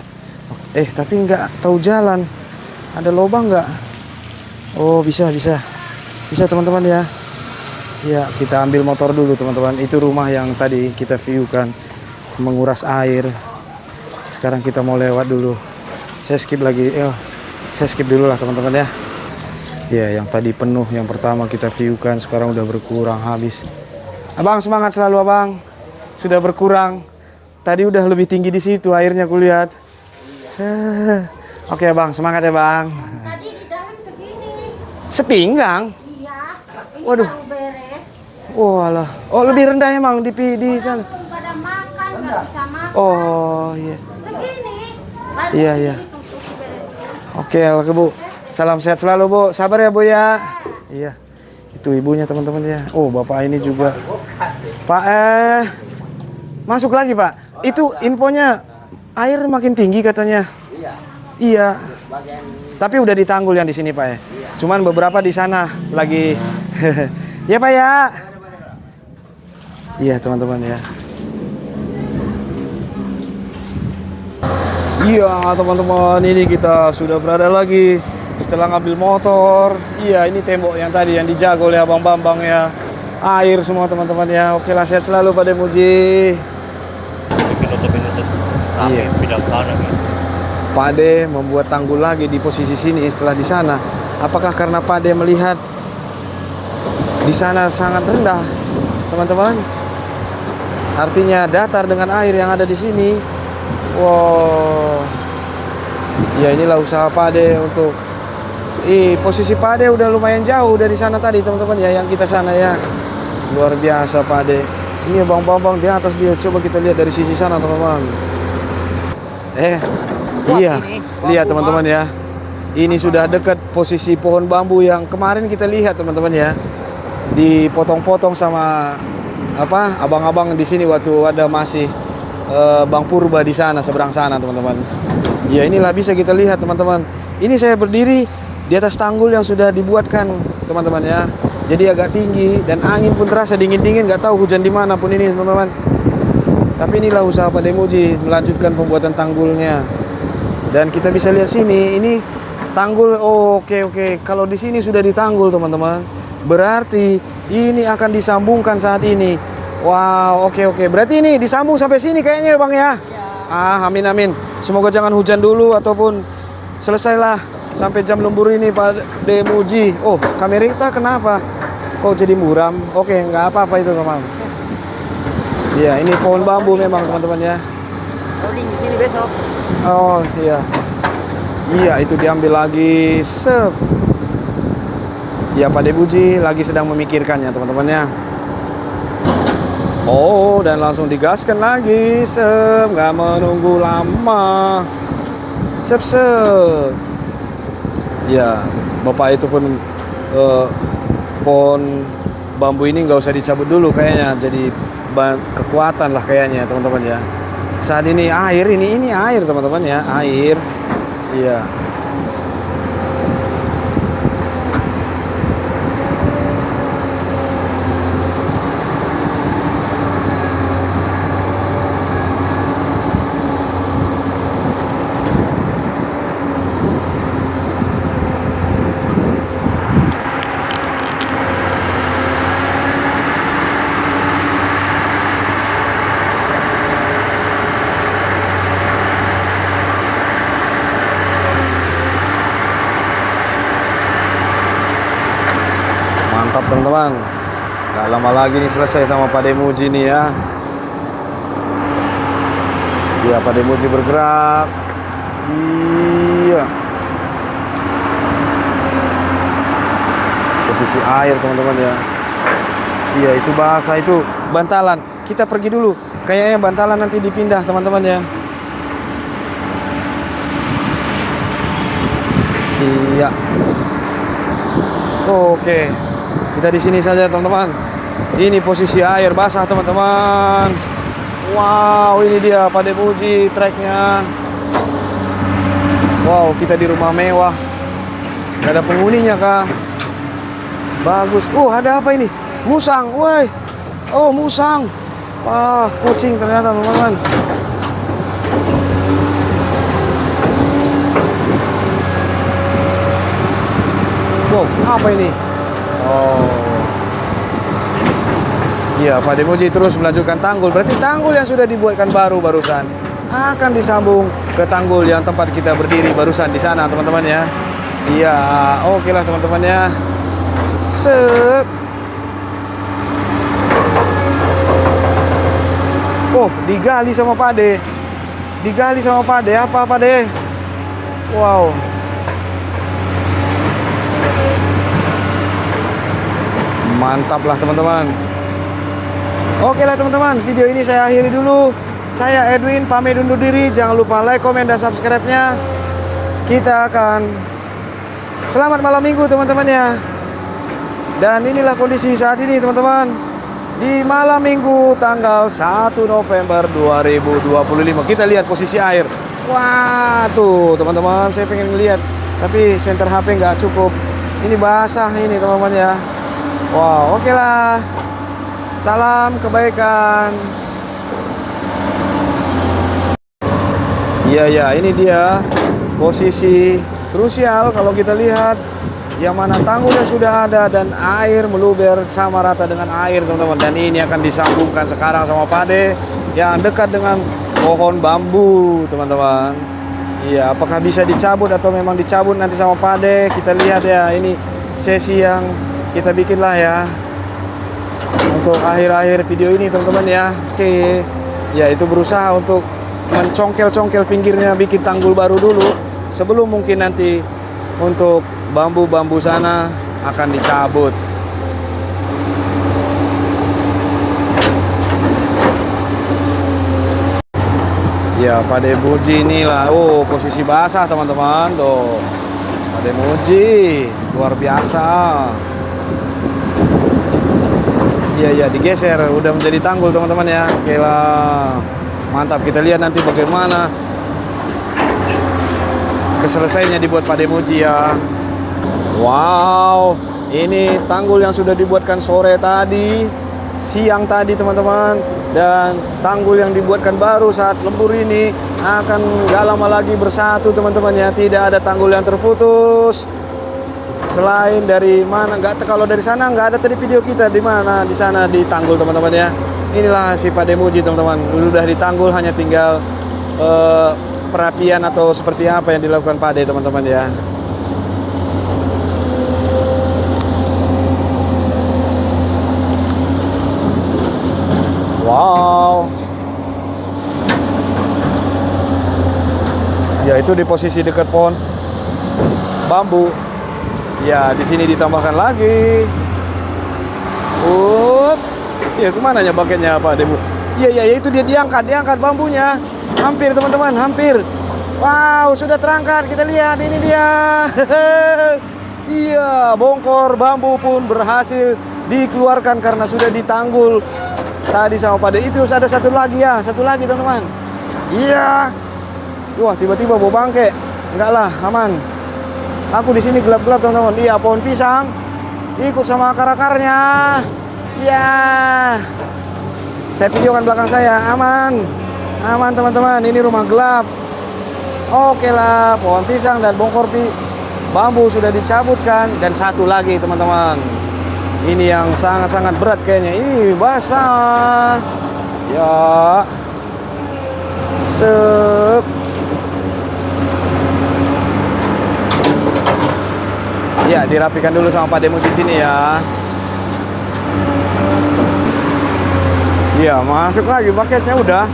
Tapi nggak tahu jalan. Ada lubang nggak? Oh, bisa teman-teman ya. Ya, kita ambil motor dulu teman-teman. Itu rumah yang tadi kita view kan, menguras air. Sekarang kita mau lewat dulu. Saya skip lagi. Saya skip dulu lah teman-teman ya. Ya, yang tadi penuh, yang pertama kita view kan, sekarang udah berkurang habis. Abang semangat selalu abang. Sudah berkurang. Tadi udah lebih tinggi di situ airnya kulihat. Oke abang, semangat ya bang. Tadi di dalam segini. Sepinggang. Iya. Ini Waduh. baru beres. Walah. Oh, lebih rendah emang di sana. Belum pada makan, nggak bisa makan. Oh iya. Segini. Baru Iya. ditutup beresin. Oke, oke Bu. Salam sehat selalu Bu. Sabar ya Bu ya. Iya. Itu ibunya teman-teman ya. Oh, bapak ini juga. Pak masuk lagi Pak. Itu infonya air makin tinggi katanya. Iya. Tapi udah ditanggul yang di sini Pak ya. Cuman beberapa di sana lagi. Ya Pak ya. Iya teman-teman ya. Iya teman-teman, ini kita sudah berada lagi setelah ngambil motor. Iya, ini tembok yang tadi yang dijaga oleh Abang Bambang ya. Air semua teman-teman ya. Oke lah, sehat selalu Pak Demuji. Iya. Pak De membuat tanggul lagi di posisi sini setelah di sana. Apakah karena Pak De melihat di sana sangat rendah, teman-teman? Artinya datar dengan air yang ada di sini. Wow. Ya inilah usaha Pak De untuk posisi Pak De udah lumayan jauh dari sana tadi teman-teman ya, yang kita sana ya. Luar biasa Pak De. Ini Bang Bambang di atas dia. Coba kita lihat dari sisi sana teman-teman. Iya. Lihat teman-teman ya. Ini sudah dekat posisi pohon bambu yang kemarin kita lihat teman-teman ya. Dipotong-potong sama abang-abang di sini waktu ada masih Bang Purba di sana seberang sana teman-teman. Ya inilah bisa kita lihat teman-teman. Ini saya berdiri di atas tanggul yang sudah dibuatkan teman-teman ya. Jadi agak tinggi dan angin pun terasa dingin-dingin, nggak tahu hujan di mana pun ini teman-teman. Tapi inilah usaha Pak Demuji melanjutkan pembuatan tanggulnya. Dan kita bisa lihat sini, ini tanggul. Oke. Kalau di sini sudah ditanggul teman-teman, berarti ini akan disambungkan saat ini. Wow, oke. Berarti ini disambung sampai sini kayaknya Bang ya. Amin. Semoga jangan hujan dulu ataupun selesailah sampai jam lembur ini Pak Demuji. Oh, kamerita kenapa? Kok jadi muram? Oke, nggak apa-apa itu teman. Iya, ini pohon bambu memang teman-teman ya. Loading di sini besok. Oh iya. Iya, itu diambil lagi. Ya Pak Demuji lagi sedang memikirkannya teman-teman ya. Oh, dan langsung digaskan lagi. Nggak menunggu lama. Ya, Bapak itu pun pohon bambu ini nggak usah dicabut dulu kayaknya. Jadi kekuatan lah kayaknya teman-teman ya. Saat ini air, ini air teman-teman ya, air. Iya. Mantap teman-teman. Gak lama lagi nih selesai sama Pak Demuji nih ya. Iya, Pak Demuji bergerak. Iya. Posisi air teman-teman ya. Iya, itu bahasa itu bantalan. Kita pergi dulu. Kayaknya bantalan nanti dipindah teman-teman ya. Iya. Oke. Kita di sini saja teman-teman. Ini posisi air basah teman-teman. Wow, ini dia Pak Demuji treknya. Wow, kita di rumah mewah. Gak ada penghuninya kah? Bagus. Ada apa ini? Musang, woi. Oh, musang. Wah, kucing ternyata teman-teman. Wow, apa ini? Oh. Iya, Pak Demoji terus melanjutkan tanggul. Berarti tanggul yang sudah dibuatkan baru barusan akan disambung ke tanggul yang tempat kita berdiri barusan di sana, teman-teman ya. Iya, oke lah teman-teman ya. Sep. Oh, digali sama Pak De. Digali sama Pak De. Apa Pak De? Wow. Mantap lah teman-teman. Oke lah teman-teman, video ini saya akhiri dulu. Saya Edwin, pamit undur diri. Jangan lupa like, komen, dan subscribe-nya. Kita akan selamat malam minggu teman-teman ya. Dan inilah kondisi saat ini teman-teman. Di malam minggu tanggal 1 November 2025. Kita lihat posisi air. Wah tuh teman-teman, saya pengen lihat, tapi senter HP nggak cukup. Ini basah ini teman-teman ya. Wow, oke lah. Salam kebaikan. Iya ya, ini dia posisi krusial kalau kita lihat, yang mana tanggulnya sudah ada dan air meluber sama rata dengan air teman-teman. Dan ini akan disambungkan sekarang sama Pak De yang dekat dengan pohon bambu teman-teman. Iya, apakah bisa dicabut atau memang dicabut nanti sama Pak De? Kita lihat ya, ini sesi yang kita bikin lah ya untuk akhir-akhir video ini teman-teman ya. Oke, ya itu berusaha untuk mencongkel-congkel pinggirnya, bikin tanggul baru dulu sebelum mungkin nanti untuk bambu-bambu sana akan dicabut. Ya, Pak Demoji inilah. Oh, posisi basah teman-teman. Doh, Pak Demoji luar biasa. Iya ya, digeser, udah menjadi tanggul teman-teman ya. Oke lah, mantap. Kita lihat nanti bagaimana keselesaiannya dibuat Pak Demoji ya. Wow, ini tanggul yang sudah dibuatkan sore tadi, siang tadi teman-teman, dan tanggul yang dibuatkan baru saat lembur ini akan gak lama lagi bersatu teman-teman ya. Tidak ada tanggul yang terputus. Selain dari mana, kalau dari sana nggak ada tadi video kita di mana, di sana di tanggul teman-teman ya. Inilah si Pak Demoji teman-teman, sudah di tanggul, hanya tinggal perapian atau seperti apa yang dilakukan Pak De teman-teman ya. Wow. Ya, itu di posisi dekat pohon bambu. Ya, di sini ditambahkan lagi. Ya, kemana ya baketnya Pak Demo? Iya, itu dia diangkat bambunya. Hampir teman-teman, hampir. Wow, sudah terangkat. Kita lihat, ini dia. Iya, bongkor bambu pun berhasil dikeluarkan karena sudah ditanggul tadi sama Pak De. Itu ada satu lagi ya, satu lagi teman-teman. Iya. Wah, tiba-tiba bau bangke. Enggak lah, aman. Aku di sini gelap-gelap teman-teman. Iya, pohon pisang ikut sama akar-akarnya. Iya. Saya videokan belakang saya. Aman. Aman teman-teman. Ini rumah gelap. Oke lah, pohon pisang dan bongkor bambu sudah dicabutkan. Dan satu lagi teman-teman. Ini yang sangat-sangat berat kayaknya. Ini basah. Ya. Sep. Ya, dirapikan dulu sama Pak Demo di sini ya. Iya, masuk lagi baketnya udah.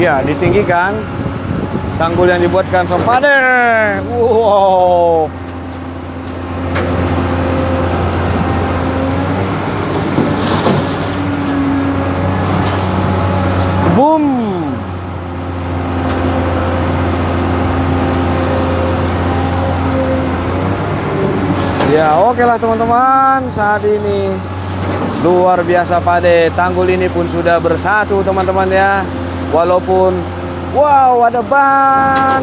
Iya, ditinggikan tanggul yang dibuatkan sama Pak De. Wow. Boom. Ya, oke lah teman-teman, saat ini luar biasa Pak De. Tanggul ini pun sudah bersatu teman-teman ya. Walaupun wow, ada ban,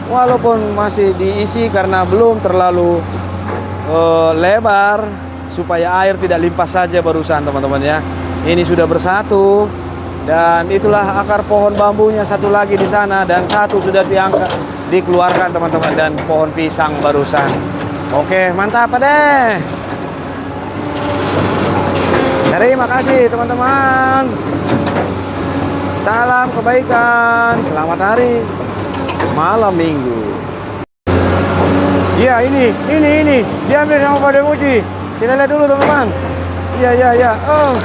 walaupun masih diisi karena belum terlalu lebar, supaya air tidak limpah saja barusan teman-teman ya. Ini sudah bersatu dan itulah akar pohon bambunya satu lagi di sana dan satu sudah diangkat dikeluarkan teman-teman dan pohon pisang barusan. Oke, mantap deh. Terima kasih teman-teman. Salam kebaikan. Selamat hari malam Minggu. Iya, ini diambil sama Pak Demuji. Kita lihat dulu teman-teman. Iya. Oh.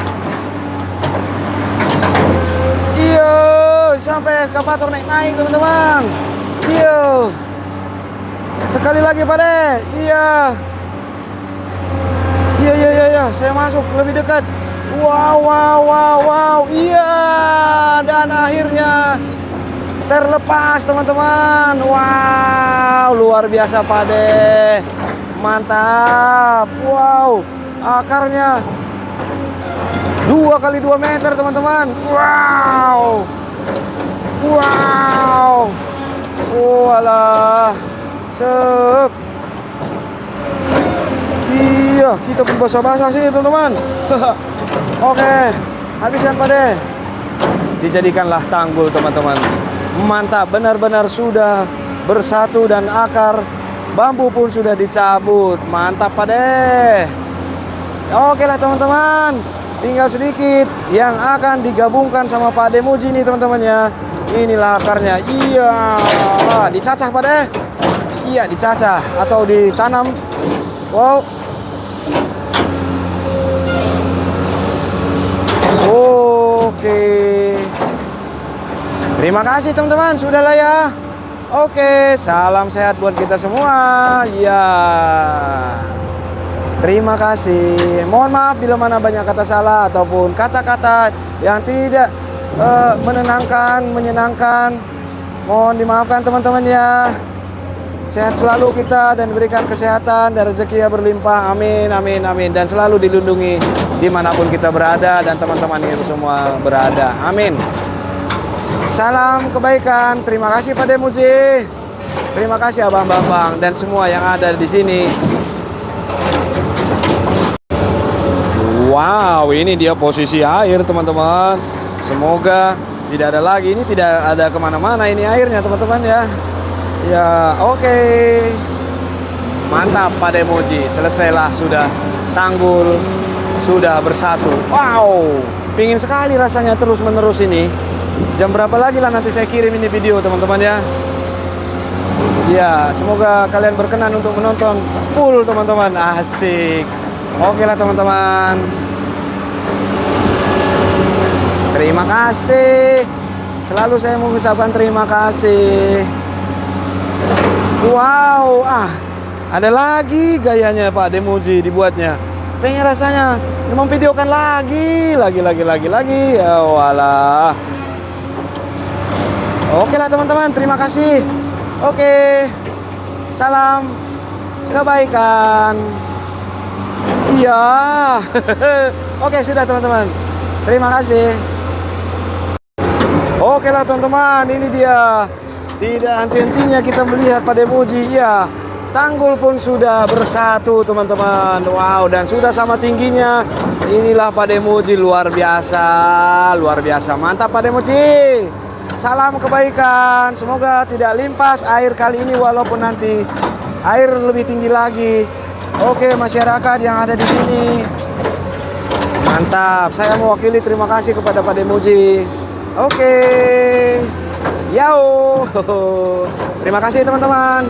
Iya, sampai eskavator naik teman-teman. Iya. Sekali lagi Pak De. Iya. Saya masuk lebih dekat. Wow. Iya. Dan akhirnya terlepas teman-teman. Wow, luar biasa Pak De. Mantap. Wow, akarnya 2 kali 2 meter teman-teman. Wow. Walah. Sep. Iya, kita pun basah-basah sini teman-teman. Oke, habiskan Pak De. Dijadikanlah tanggul teman-teman. Mantap, benar-benar sudah bersatu dan akar bambu pun sudah dicabut. Mantap Pak De. Oke lah teman-teman, tinggal sedikit yang akan digabungkan sama Pak Demuji nih teman-teman ya. Inilah akarnya. Iya, dicacah Pak De. Iya, dicacah atau ditanam. Wow. Oke. Terima kasih teman-teman, sudahlah ya. Oke, salam sehat buat kita semua. Ya. Terima kasih. Mohon maaf bila mana banyak kata salah ataupun kata-kata yang tidak menyenangkan. Mohon dimaafkan teman-teman ya. Sehat selalu kita dan berikan kesehatan dan rezeki yang berlimpah. Amin. Dan selalu dilindungi dimanapun kita berada dan teman-teman itu semua berada. Amin. Salam kebaikan. Terima kasih Pak Demuji. Terima kasih abang-abang dan semua yang ada di sini. Wow, ini dia posisi air teman-teman. Semoga tidak ada lagi. Ini tidak ada kemana-mana ini airnya teman-teman ya. Ya, oke. Mantap Pak Demuji. Selesailah sudah tanggul sudah bersatu. Wow, pingin sekali rasanya terus-menerus ini. Jam berapa lagi lah nanti saya kirim ini video teman-teman ya. Ya, semoga kalian berkenan untuk menonton full teman-teman. Asik. Oke lah teman-teman. Terima kasih. Selalu saya mengucapkan terima kasih. Wow, ada lagi gayanya Pak Demuji dibuatnya. Pengen rasanya memvideokan lagi. Ya walah. Oke lah teman-teman, terima kasih. Oke. Salam kebaikan. Iya. Oke, sudah teman-teman. Terima kasih. Oke lah teman-teman, ini dia. Tidak henti-hentinya kita melihat Pak Demuji. Ya, tanggul pun sudah bersatu teman-teman. Wow, dan sudah sama tingginya. Inilah Pak Demuji, luar biasa. Mantap Pak Demuji. Salam kebaikan. Semoga tidak limpas air kali ini walaupun nanti air lebih tinggi lagi. Oke, masyarakat yang ada di sini. Mantap. Saya mewakili terima kasih kepada Pak Demuji. Oke. Yo. Terima kasih teman-teman.